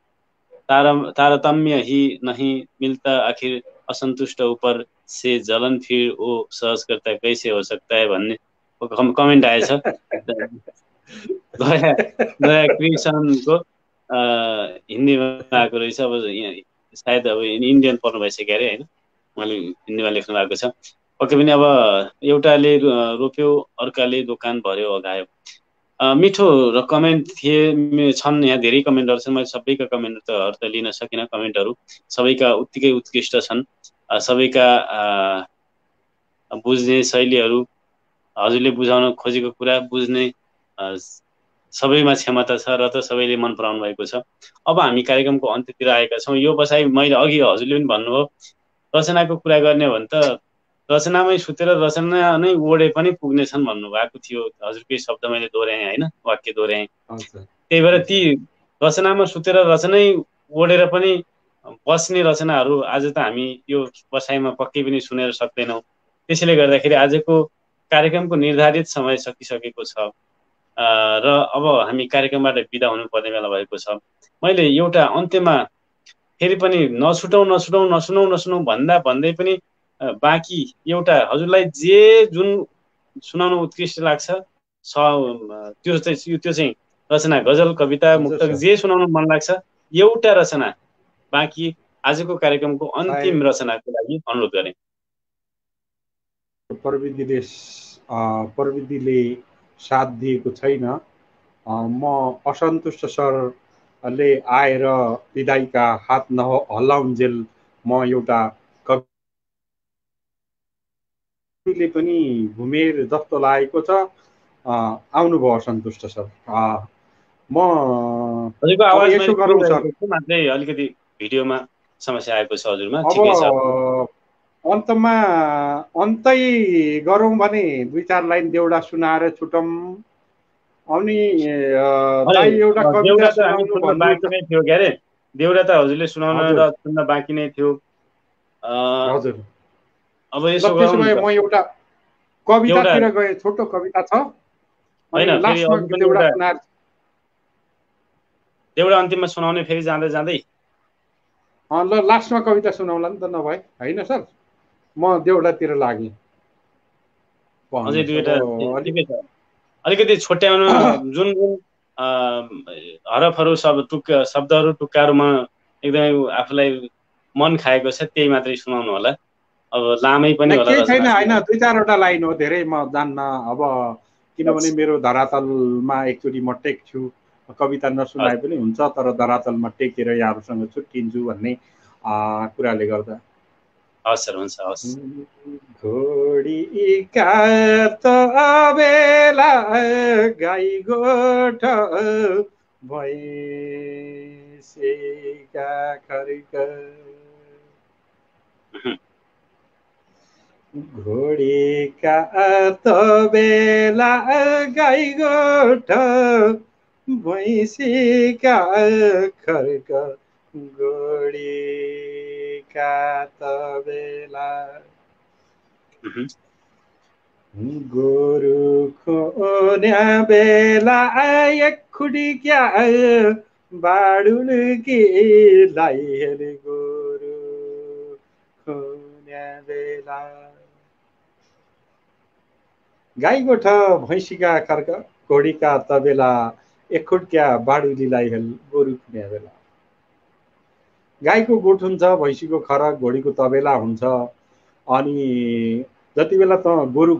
तारतम्य ही नहीं मिलता, आखिर असंतुष्ट ऊपर से जलन फिर वो सहज करता कैसे हो सकता है भन्ने कमेन्ट आएछ। दया कृष्णको हिन्दीमा आएको रहेछ। अब सायद अब इन्डियन पढ्नु भइसक्यो अरे होइन, उहाँले हिन्दीमा लेख्नु भएको छ। पक्कै पनि अब एउटाले रोप्यो अर्काले दोकान भर्यो अगायो। मिठो र कमेन्ट छन्, यहाँ धेरै कमेन्टहरू छन्। मैले सबैका कमेन्टहरू त लिन सकिनँ। कमेन्टहरू सबैका उत्तिकै उत्कृष्ट छन्। सबैका बुझ्ने शैलीहरू, हजुरले बुझाउन खोजेको कुरा बुझ्ने सबैमा क्षमता छ र त सबैले मन पराउनु भएको छ। अब हामी कार्यक्रमको अन्त्यतिर आएका छौँ। यो बसाइ मैले अघि हजुरले पनि भन्नुभयो रचनाको कुरा गर्ने भने त रचनामै सुतेर रचना नै ओढे पनि पुग्नेछन् भन्नुभएको थियो। हजुरकै शब्द मैले दोहोऱ्याएँ होइन, वाक्य दोहोऱ्याएँ। त्यही भएर ती रचनामा सुतेर रचनै ओढेर पनि बस्ने रचनाहरू आज त हामी यो बसाइमा पक्कै पनि सुनेर सक्दैनौँ। त्यसैले गर्दाखेरि आजको कार्यक्रमको निर्धारित समय सकिसकेको छ र अब हामी कार्यक्रमबाट बिदा हुनुपर्ने बेला भएको छ। मैले एउटा अन्त्यमा फेरि पनि नसुनौ भन्दै पनि बाँकी एउटा हजुरलाई जुन सुनाउन उत्कृष्ट लाग्छ त्यो चाहिँ रचना, गजल, कविता, मुक्तक जे सुनाउन मन लाग्छ एउटा रचना बाँकी आजको कार्यक्रमको अन्तिम रचनाको लागि अनुरोध गरेँ। प्रविधिले साथ दिएको छैन। म असन्तुष्ट सरले आएर विदाईका हात हल्लाउन्जेल म एउटा कविले पनि घुमेर जस्तो लागेको छ। आउनुभयो असन्तुष्ट सर। म हजुरको अब आवाज यसो मैले गरौँ सर, सुनिरहेको छु, मात्रै अलिकति भिडियोमा समस्या आएको छ हजुरमा। अब ठिकै छ। अन्तमा अन्तै गरौँ भने 2-4 लाइन देउडा सुनाएर छुटौँ। अनि दाइ एउटा कविता देउडा त हामी सुनाउनु सुन्न बाँकी भन्नुहुन्छ। नै थियो, के अरे देउडा त हजुरले सुनाउन हजुर र सुन्न बाँकी नै थियो। हजुर। अब ल यसो त्यसो गरौँ नि भए त, म एउटा एउटा कवितातिर गएँ, छोटो कविता छ। अनि होइन, फेरि लास्टमा अरू पनि देउडा एउटा सुनाएर देउडा अन्तिममा सुनाउने, फेरि जाँदै जाँदै ल लास्टमा कविता सुनाउला नि त नभए, होइन सर? म देउडातिर लागेँ। अझै भन्नुहोस् अब दुईवटा अलिक ठिकै छ। अलिकति छुट्याउन, जुन जुन हरफहरू शब्दहरू टुक्काहरूमा एकदमै आफूलाई मन खाएको छ त्यही मात्रै सुनाउनु होला। अब लामै पनि होला केही छैन, रचना होइन, सुनाउनु। 2-4वटा लाइन हो, धेरै म जान्न। अब किनभने हस्, मेरो धरातलमा एकचोटि म टेक्छु। कविता नसुनाए हस्, पनि हुन्छ, तर धरातलमा टेकेर यहाँहरूसँग छुट्टिन्छु भन्ने कुराले गर्दा। हस् सर, हुन्छ, हस्। घोडीका त बेला गाई गोठ भैँसीका खर्क, घोडीका त बेला गाई गोठ भैँसीका खर्क, घोडीका त बेला गोरु खोन्या बेला एक खुडी क्या बाडुल के लाइहेल, गोरु खोन्या बेला गाई गोठ भैँसीका खर्क, घोडीका तबेला एक खुड्क्या बाडुलीलाई हेल, गोरु खुन्या बेला। गाईको गोठ हुन्छ, भैँसीको खरक, घोडीको तबेला हुन्छ। अनि जति बेला त गोरु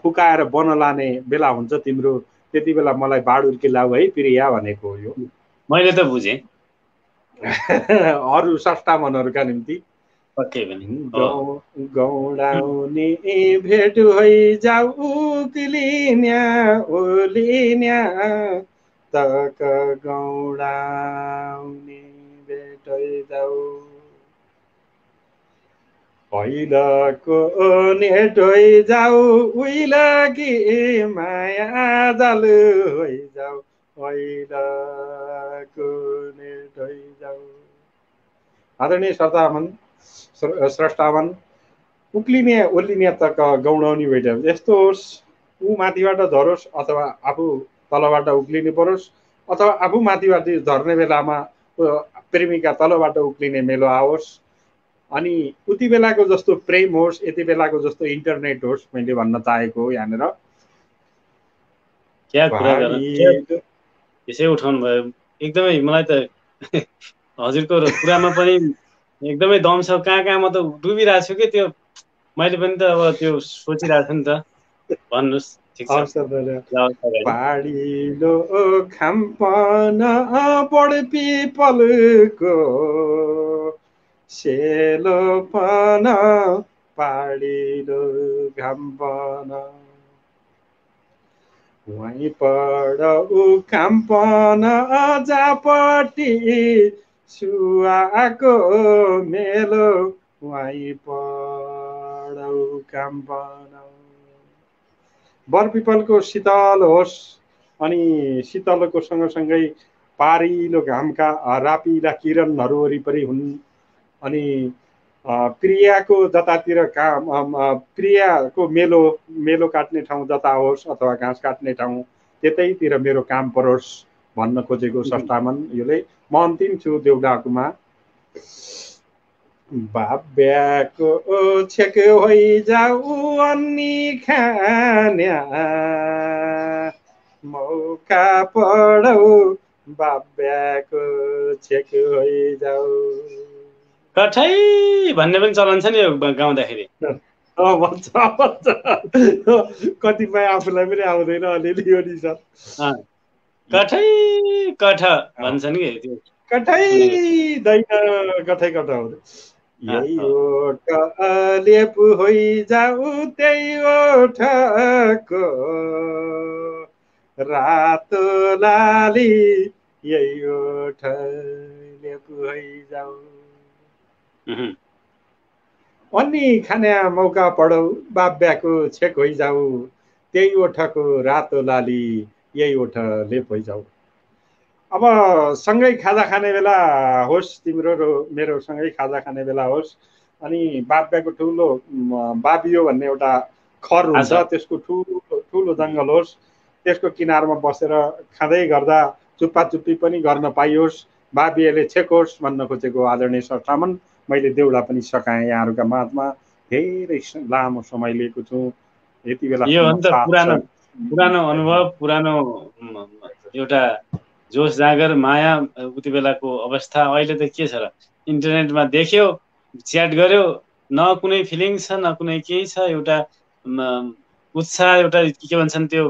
फुकाएर बन लाने बेला हुन्छ तिम्रो, त्यति बेला मलाई बाडुल्के लाऊ है प्रिया भनेको हो यो। मैले त बुझेँ। अरू सस्टामनहरूका निम्ति। पक्कै पनि हो। गौडाउने भेट जाऊ उक्लिन्या ओलिन्या, तक गौडाउने भेट जाऊ पहिलाको नेट जाऊ उइल कि माया जाल जाऊ, पहिलाको नेट जाऊ। आदरणीय स्रष्टावन, उक्लिने ओर्लिने तक गौडाउने भेट यस्तो होस्, ऊ माथिबाट झरोस् अथवा आफू तलबाट उक्लिने परोस्, अथवा आफू माथिबाट झर्ने बेलामा प्रेमिका तलबाट उक्लिने मेलो आओस्। अनि उति बेलाको जस्तो प्रेम होस्, यति बेलाको जस्तो इन्टरनेट होस्, मैले भन्न चाहेको हो यहाँनिर। क्या कुरा गर्न, त्यसै उठाउनु भयो। एकदमै मलाई त हजुरको कुरामा पनि एकदमै दम छ। कहाँ कहाँ म त डुबिरहेको छु कि, त्यो मैले पनि त अब त्यो सोचिरहेको छु नि त। भन्नुहोस्, ठिक छ। पाडिलो खाम्पन बड पिपलको सेलोपन, पाडिलो खाम्पन वहीँ पढ उखाम्पन जापट्टि सुवाको मेलो, वहीँ पढ उखाम्पन। बरपिपलको शीतल होस्, अनि शीतलको सँगसँगै पारिलो घामका रापिला किरणहरू वरिपरि हुन्। अनि प्रियाको जतातिर काम, प्रियाको मेलो काट्ने ठाउँ जता होस् अथवा घाँस काट्ने ठाउँ त्यतैतिर मेरो काम परोस् भन्न खोजेको सष्टामन योले। म अन्तिम छु देउडाकोमा। बाब्याको छेक होइजाऊ अन्नी खान्या, मौका पढौ बाब्याको छेक होइजाऊ। कठै भन्ने पनि चलन छ नि यो गाउँदाखेरि। भन्छ कतिपय आफूलाई पनि आउँदैन अलिअलि यो नि सर। कठै कठ भन्छन् कि त्यो कठै दैन कठै कठ आउँदैन। यही ओठ लेप होइजाऊ त्यही ओठको रातो लाली यही ओठ लेप होइजाऊ अनि खाने मौका पढौ बाब्याको छेक होइजाऊ त्यही ओठको रातो लाली यही ओठ लेप होइजाऊ। अब सँगै खाजा खाने बेला होस् तिम्रो र मेरो सँगै खाजा खाने बेला होस् अनि बाब्याको ठुलो बाबियो भन्ने एउटा खर हुन्छ त्यसको ठुलो ठुलो जङ्गल होस् त्यसको किनारमा बसेर खाँदै गर्दा चुप्पा चुप्पी पनि गर्न पाइयोस् बाबियाले छेकोस् भन्न खोजेको आदरणीय सरसामन मैले देउडा पनि सकाएँ यहाँहरूका माझमा धेरै लामो समय लिएको छु यति बेला पुरानो अनुभव पुरानो एउटा जोस जागर माया उति बेलाको अवस्था अहिले त के छ र इन्टरनेटमा देख्यो च्याट गर्यो न कुनै फिलिङ छ न कुनै केही छ एउटा उत्साह एउटा के भन्छन् त्यो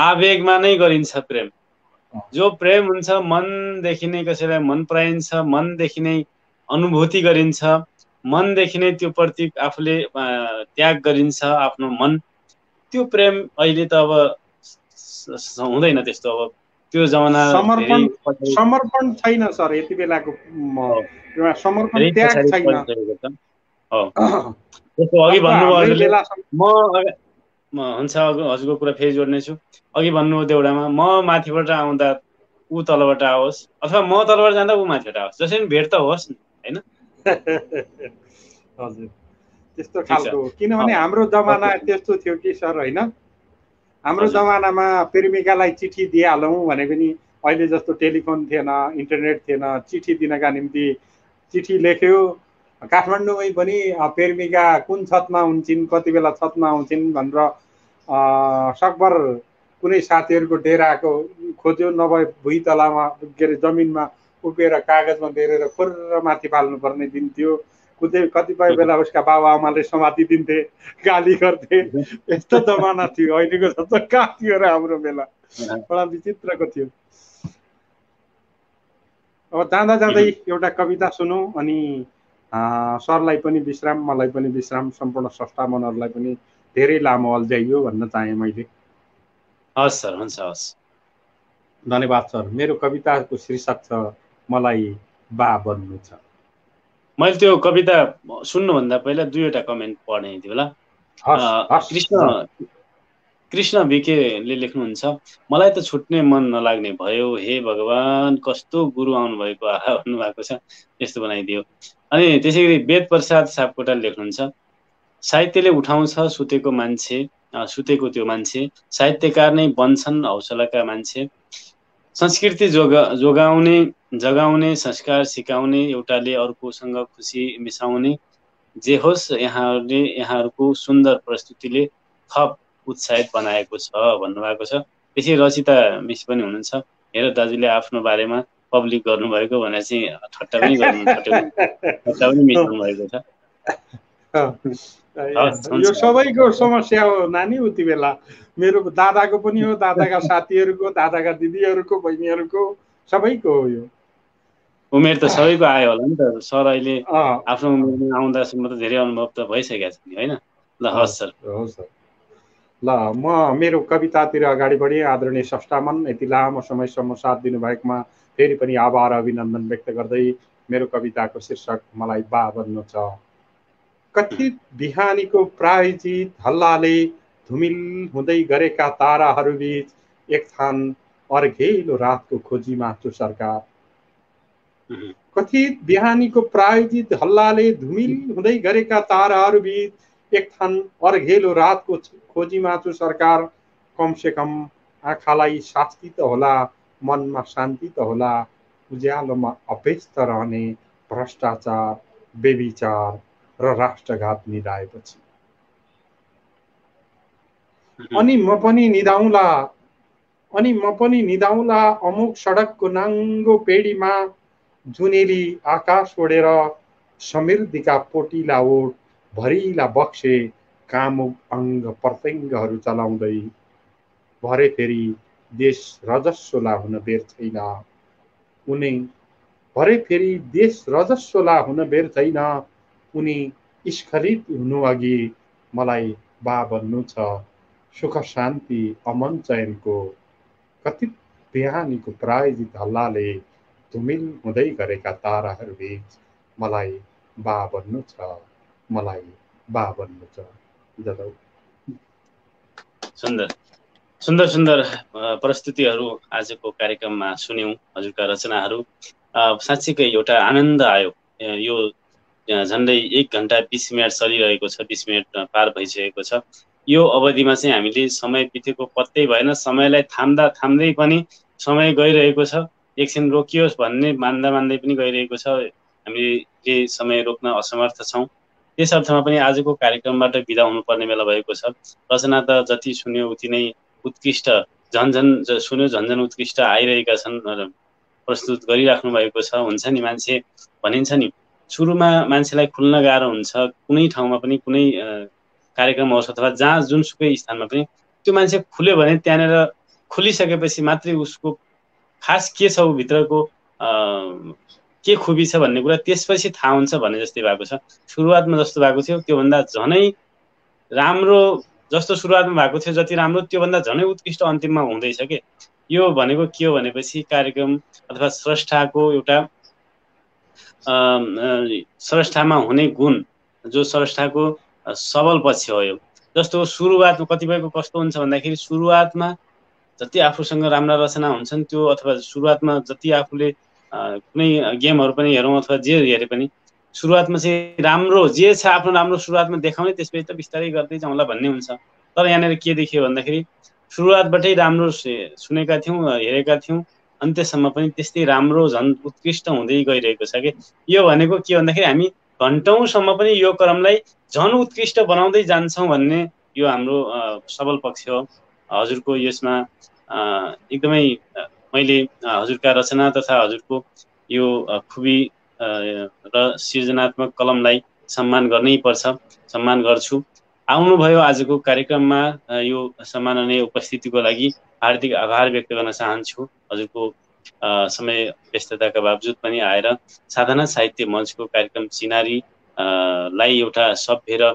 आवेगमा नै गरिन्छ प्रेम जो प्रेम हुन्छ मनदेखि नै कसैलाई मन पराइन्छ मनदेखि नै अनुभूति गरिन्छ मनदेखि नै त्यो प्रति आफूले त्याग गरिन्छ आफ्नो मन त्यो प्रेम अहिले त अब हुँदैन त्यस्तो अब त्यो जमाना समर्पण छैन सर यति बेलाको समर्पण त्याग छैन अघि भन्नुभयो म हुन्छ हजुरको कुरा फेरि जोड्नेछु अघि भन्नुभयो देउडामा म माथिबाट आउँदा ऊ तलबाट आओस् अथवा म तलबाट जाँदा ऊ माथिबाट आओस् जसरी भेट त होस् हैन हजुर त्यस्तो खालको किनभने हाम्रो जमाना त्यस्तो थियो कि सर हैन हाम्रो जमानामा प्रेमिकालाई चिठी दिइहालौँ भने पनि अहिले जस्तो टेलिफोन थिएन इन्टरनेट थिएन चिठी दिनका निम्ति चिठी लेख्यो काठमाडौँमै पनि प्रेमिका कुन छतमा हुन्छन् कति बेला छतमा आउँछिन् भनेर सकभर कुनै साथीहरूको डेराको खोज्यो नभए भुइँ तलामा के अरे जमिनमा उभिएर कागजमा बेरेर खुर्र माथि फाल्नुपर्ने दिन थियो कतिपय बेला उसका बाबुआमाले समाति दिन्थे गाली गर्थे यस्तो जमाना थियो अहिलेको जस्तो कहाँ थियो र हाम्रो बेला बडा विचित्रको थियो। अब जाँदा जाँदै एउटा कविता सुनौँ अनि सरलाई पनि विश्राम मलाई पनि विश्राम सम्पूर्ण संस्थामनहरूलाई पनि धेरै लामो अल्झाइयो भन्न चाहे मैले। हस् सर हुन्छ हस् धन्यवाद सर। मेरो कविताको शीर्षक छ मलाई बा बन्नु छ। मैले त्यो कविता सुन्नुभन्दा पहिला दुईवटा कमेन्ट पढेँ थियो होला। कृष्ण विकेले लेख्नुहुन्छ मलाई त छुट्ने मन नलाग्ने भयो हे भगवान कस्तो गुरु आउनु भएको आहा भन्नुभएको छ यस्तो बनाइदियो। अनि त्यसै गरी वेद प्रसाद सापकोटाले लेख्नुहुन्छ साहित्यले उठाउँछ सुतेको मान्छे सुतेको त्यो मान्छे साहित्यकार नै बन्छन् हौसलाका मान्छे संस्कृति जगाउने संस्कार सिकाउने एउटाले अर्कोसँग खुसी मिसाउने जे होस् यहाँहरूको सुन्दर प्रस्तुतिले थप उत्साहित बनाएको छ भन्नुभएको छ। त्यसै रचिता मिस पनि हुनुहुन्छ हेर दाजुले आफ्नो बारेमा पब्लिक गर्नुभएको भनेर चाहिँ ठट्टा पनि मिसाउनु भएको छ। यो सबैको समस्या हो नानी उति बेला मेरो दादाको पनि हो दादाका साथीहरूको दादाका दिदीहरूको बहिनीहरूको सबैको हो यो उमेर त सबैको आयो होला नि त सर अहिले आफ्नो उमेरमा आउँदासम्म त धेरै अनुभव त भइसकेको छ नि हैन। ल हस् सर ल म मेरो कवितातिर अगाडि बढेँ। आदरणीय संस्थामन यति लामो समयसम्म साथ दिनुभएकोमा फेरि पनि आभार अभिनन्दन व्यक्त गर्दै मेरो कविताको शीर्षक मलाई बा बन्नु छ। कथित बिहानीको प्रायोजित हल्लाले धुमिल हुँदै गरेका ताराहरूबीच एक थान अर्घेलो रातको खोजीमा छु सरकार। कथित बिहानीको प्रायोजित हल्लाले धुमिल हुँदै गरेका ताराहरूबीच एक थान अर्घेलो रातको खोजीमा छु सरकार। कमसे कम आँखालाई शास्ति त होला मनमा शान्ति त होला उज्यालोमा अभ्यस्त रहने भ्रष्टाचार बेविचार र राष्ट्रघात निधाएपछि। अनि म पनि निदाउँला अमुक सडकको नाङ्गो पेडीमा जुनेली आकाश ओढेर समृद्धिका पोटिला ओठ भरिला बक्से कामुक अङ्ग प्रत्यङ्गहरू चलाउँदै भरे फेरि देश रजस्वला हुन बेर छैन उनी भरे फेरि देश रजस्वला हुन बेर छैन उनी स्खलित हुनु अघि मलाई बा भन्नु छ सुख शान्ति अमन चयनको कथित बिहानीको प्रायोजित हल्लाले धुमिल हुँदै गरेका ताराहरूबीच मलाई बा भन्नु छ मलाई बा भन्नु छ जदौ सुन्दर सुन्दर सुन्दर प्रस्तुतिहरू आजको कार्यक्रममा सुन्यौं हजुरका रचनाहरू साँच्चीकै एउटा आनन्द आयो यो झन्डै 1 घण्टा 20 मिनट चलिरहेको छ 20 मिनट पार भइसकेको छ यो अवधिमा चाहिँ हामीले समय बितेको पत्तै भएन समयलाई थाम्दा थाम्दै पनि समय गइरहेको छ एकछिन रोकियोस् भन्ने मान्दा मान्दै पनि गइरहेको छ हामीले समय रोक्न असमर्थ छौं त्यस अर्थमा पनि आजको कार्यक्रमबाट बिदा हुनुपर्ने बेला भएको छ रचना त जति सुन्यो उति नै उत्कृष्ट झन्झन सुन्यो झन्झन उत्कृष्ट आइरहेका छन् प्रस्तुत गरिराख्नु भएको छ हुन्छ नि मान्छे भनिन्छ नि सुरुमा मान्छेलाई खुल्न गाह्रो हुन्छ कुनै ठाउँमा पनि कुनै कार्यक्रम होस् अथवा जहाँ जुनसुकै स्थानमा पनि त्यो मान्छे खुल्यो भने त्यहाँनेर खुलिसकेपछि मात्रै उसको खास के छ भित्रको के खुबी छ भन्ने कुरा त्यसपछि थाहा हुन्छ भन्ने जस्तै भएको छ सुरुवातमा जस्तो भएको थियो त्योभन्दा झनै राम्रो जस्तो सुरुवातमा भएको थियो जति राम्रो त्योभन्दा झनै उत्कृष्ट अन्तिममा हुँदैछ के यो भनेको के हो भनेपछि कार्यक्रम अथवा स्रष्टाको एउटा स्रष्टामा हुने गुण जो स्रष्टाको सबल पक्ष हो यो जस्तो सुरुवातमा कतिपयको कस्तो हुन्छ भन्दाखेरि सुरुवातमा जति आफूसँग राम्रा रचना हुन्छन् त्यो अथवा सुरुवातमा जति आफूले कुनै गेमहरू पनि हेरौँ अथवा जे हेरे पनि सुरुवातमा चाहिँ राम्रो जे छ आफ्नो राम्रो सुरुवातमा देखाउने त्यसपछि त बिस्तारै गर्दै जाउँला भन्ने हुन्छ तर यहाँनिर के देखियो भन्दाखेरि सुरुवातबाटै राम्रो सुनेका थियौँ हेरेका थियौँ अन्त्यसम्म पनि त्यस्तै राम्रो झन् उत्कृष्ट हुँदै गइरहेको छ कि यो भनेको के भन्दाखेरि हामी घन्टौँसम्म पनि यो क्रमलाई झन् उत्कृष्ट बनाउँदै जान्छौँ भन्ने यो हाम्रो सबल पक्ष हो हजुरको यसमा एकदमै मैले हजुरका रचना तथा हजुरको यो खुबी र सृजनात्मक कलमलाई सम्मान गर्नै पर्छ सम्मान गर्छु आउनुभयो आजको कार्यक्रममा यो सम्माननीय उपस्थितिको लागि हार्दिक आभार व्यक्त गर्न चाहन्छु हजुरको समय व्यस्तताका बावजुद पनि आएर साधना साहित्य मञ्चको कार्यक्रम चिनारी लाई एउटा सभ्य र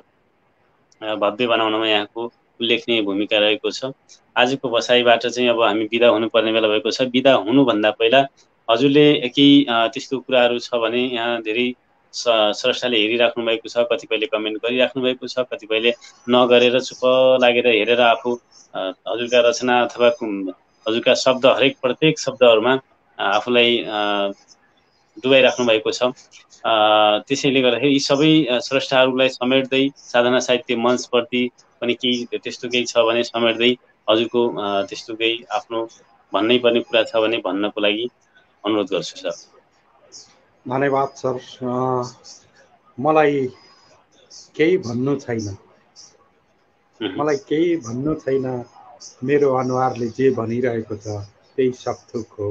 भव्य बनाउनमा यहाँको उल्लेखनीय भूमिका रहेको छ आजको बसाइबाट चाहिँ अब हामी बिदा हुनुपर्ने बेला भएको छ बिदा हुनुभन्दा पहिला हजुरले केही त्यस्तो कुराहरू छ भने यहाँ धेरै स्रष्टाले हेरिराख्नु भएको छ कतिपयले कमेन्ट गरिराख्नु भएको छ कतिपयले नगरेर चुप लागेर हेरेर आफू हजुरका रचना अथवा हजुरका शब्द हरेक प्रत्येक शब्दहरूमा आफूलाई डुबाइराख्नु भएको छ त्यसैले गर्दाखेरि यी सबै स्रष्टाहरूलाई समेट्दै साधना साहित्य मञ्चप्रति पनि केही त्यस्तो केही छ भने समेट्दै हजुरको त्यस्तो केही आफ्नो भन्नै पर्ने कुरा छ भने भन्नको लागि अनुरोध गर्छु सर धन्यवाद सर मलाई केही भन्नु छैन मलाई केही भन्नु छैन मेरो अनुहारले जे भनिरहेको छ त्यही सबथोक हो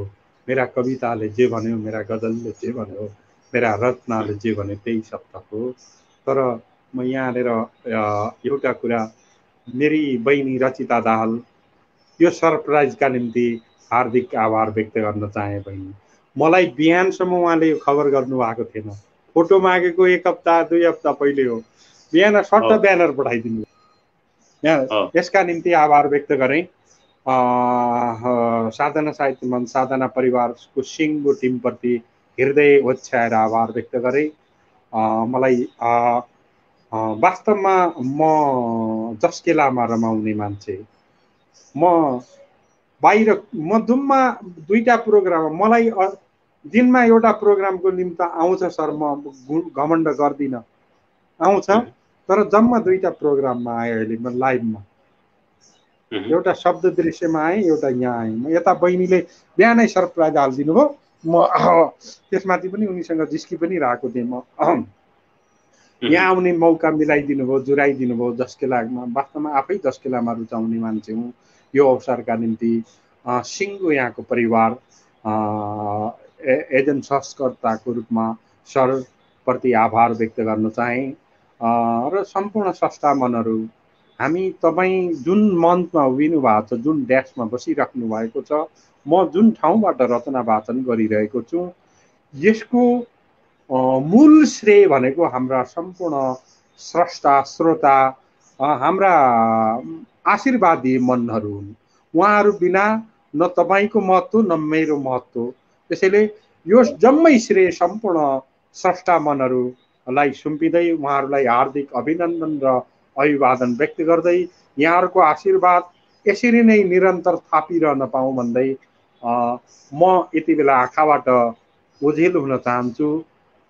मेरा कविताले जे भन्यो मेरा गजलले जे भन्यो मेरा रचनाले जे भन्यो त्यही सबथोक हो तर म यहाँनिर एउटा कुरा मेरी बहिनी रचिता दाहाल यो सरप्राइजका निम्ति हार्दिक आभार व्यक्त गर्न चाहे बहिनी मलाई बिहानसम्म उहाँले यो खबर गर्नुभएको थिएन फोटो मागेको 1 हप्ता 2 हप्ता पहिले हो बिहान सट्ट ब्यानर पठाइदिनु यसका निम्ति आभार व्यक्त गरेँ साधना साहित्य मञ्च साधना परिवारको सिङ्गो टिमप्रति हृदय ओछ्याएर आभार व्यक्त गरेँ मलाई वास्तवमा म जस्केलामा रमाउने मान्छे म बाहिर म दिनमा 2टा प्रोग्राम मलाई दिनमा एउटा प्रोग्रामको निम्ति आउँछ सर म घमण्ड गर्दिनँ आउँछ तर जम्मा 2टा प्रोग्राममा आएँ अहिले म लाइभमा एउटा शब्द दृश्यमा आएँ एउटा यहाँ आएँ म यता बहिनीले बिहानै सरप्राइज हालिदिनु भयो म त्यसमाथि पनि उनीसँग जिस्की पनि रहेको थिएँ म यहाँ आउने मौका मिलाइदिनु भयो जुराइदिनु भयो जस्केलामा वास्तवमा आफै जस्केलामा रुचाउने मान्छे हुँ यो अवसरका निम्ति सिङ्गो यहाँको परिवार एजेन्ट संस्कर्ताको रूपमा सरप्रति आभार व्यक्त गर्न चाहे। र सम्पूर्ण संस्था मनहरू, हामी तपाईँ जुन मञ्चमा उभिनु भएको छ, जुन डेस्कमा बसिराख्नु भएको छ, म जुन ठाउँबाट रचना वाचन गरिरहेको छु, यसको मूल श्रेय भनेको हाम्रा सम्पूर्ण स्रष्टा श्रोता, हाम्रा आशीर्वादी मनहरू हुन्। उहाँहरू बिना न तपाईँको महत्त्व न मेरो महत्त्व। त्यसैले यो जम्मै श्रेय सम्पूर्ण स्रष्टा मनहरूलाई सुम्पिँदै उहाँहरूलाई हार्दिक अभिनन्दन र अभिवादन व्यक्त गर्दै यहाँहरूको आशीर्वाद यसरी नै निरन्तर थापिरहन पाऊँ भन्दै म यति बेला आँखाबाट ओझेल हुन चाहन्छु।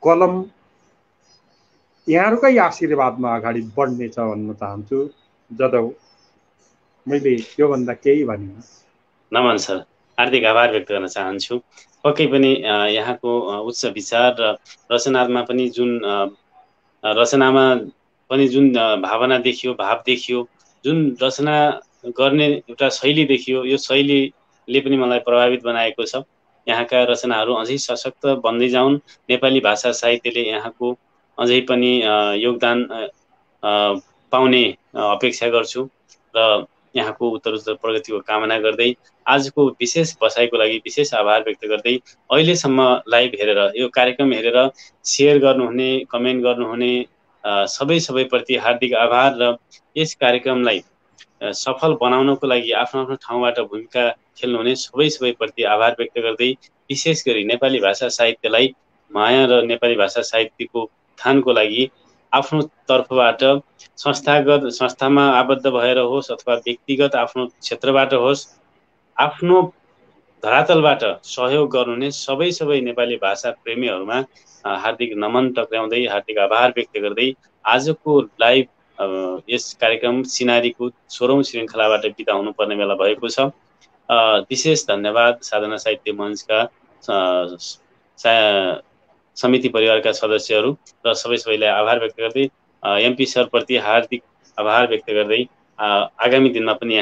कलम यहाँहरूकै आशीर्वादमा अगाडि बढ्नेछ भन्न चाहन्छु। जदौ मैले योभन्दा केही भनिनँ। नमन सर, हार्दिक आभार व्यक्त गर्न चाहन्छु। पक्कै पनि यहाँको उच्च विचार र रचनामा पनि जुन भावना देखियो, भाव देखियो, जुन रचना गर्ने एउटा शैली देखियो, यो शैलीले पनि मलाई प्रभावित बनाएको छ। यहाँका रचनाहरू अझै सशक्त बन्दै जाउन्, नेपाली भाषा साहित्यले यहाँको अझै पनि योगदान पाउने अपेक्षा गर्छु र यहाँको उत्तरोत्तर प्रगतिको कामना गर्दै आजको विशेष बसाइको लागि विशेष आभार व्यक्त गर्दै अहिलेसम्म लाइभ हेरेर, यो कार्यक्रम हेरेर सेयर गर्नुहुने, कमेन्ट गर्नुहुने सबैप्रति हार्दिक आभार र यस कार्यक्रमलाई सफल बनाउनको लागि आफ्नो आफ्नो ठाउँबाट भूमिका खेल्नुहुने सबैप्रति आभार व्यक्त गर्दै विशेष गरी नेपाली भाषा साहित्यलाई माया र नेपाली भाषा साहित्यको उत्थानको लागि आफ्नो तर्फबाट संस्थामा आबद्ध भएर होस् अथवा व्यक्तिगत आफ्नो क्षेत्रबाट होस्, आफ्नो धरातलबाट सहयोग गर्नुहुने सबै नेपाली भाषा प्रेमीहरूमा हार्दिक नमन टक्राउँदै हार्दिक आभार व्यक्त गर्दै आजको लाइभ यस कार्यक्रम सिनारीको 16औं श्रृङ्खलाबाट बिदा हुनुपर्ने बेला भएको छ। विशेष धन्यवाद साधना साहित्य मञ्चका समिति परिवारका सदस्यहरू र सबैलाई आभार व्यक्त गर्दै एमपी सरप्रति हार्दिक आभार व्यक्त गर्दै आगामी दिनमा पनि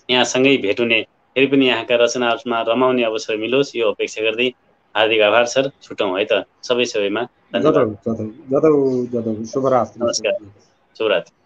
यहाँसँगै भेट हुने, फेरि पनि यहाँका रचनाहरूमा रमाउने अवसर मिलोस् यो अपेक्षा गर्दै हार्दिक आभार सर। छुटौँ है त सबैमा। धन्यवाद। जदौ शुभरात्रि। नमस्कार, शुभरात्रि।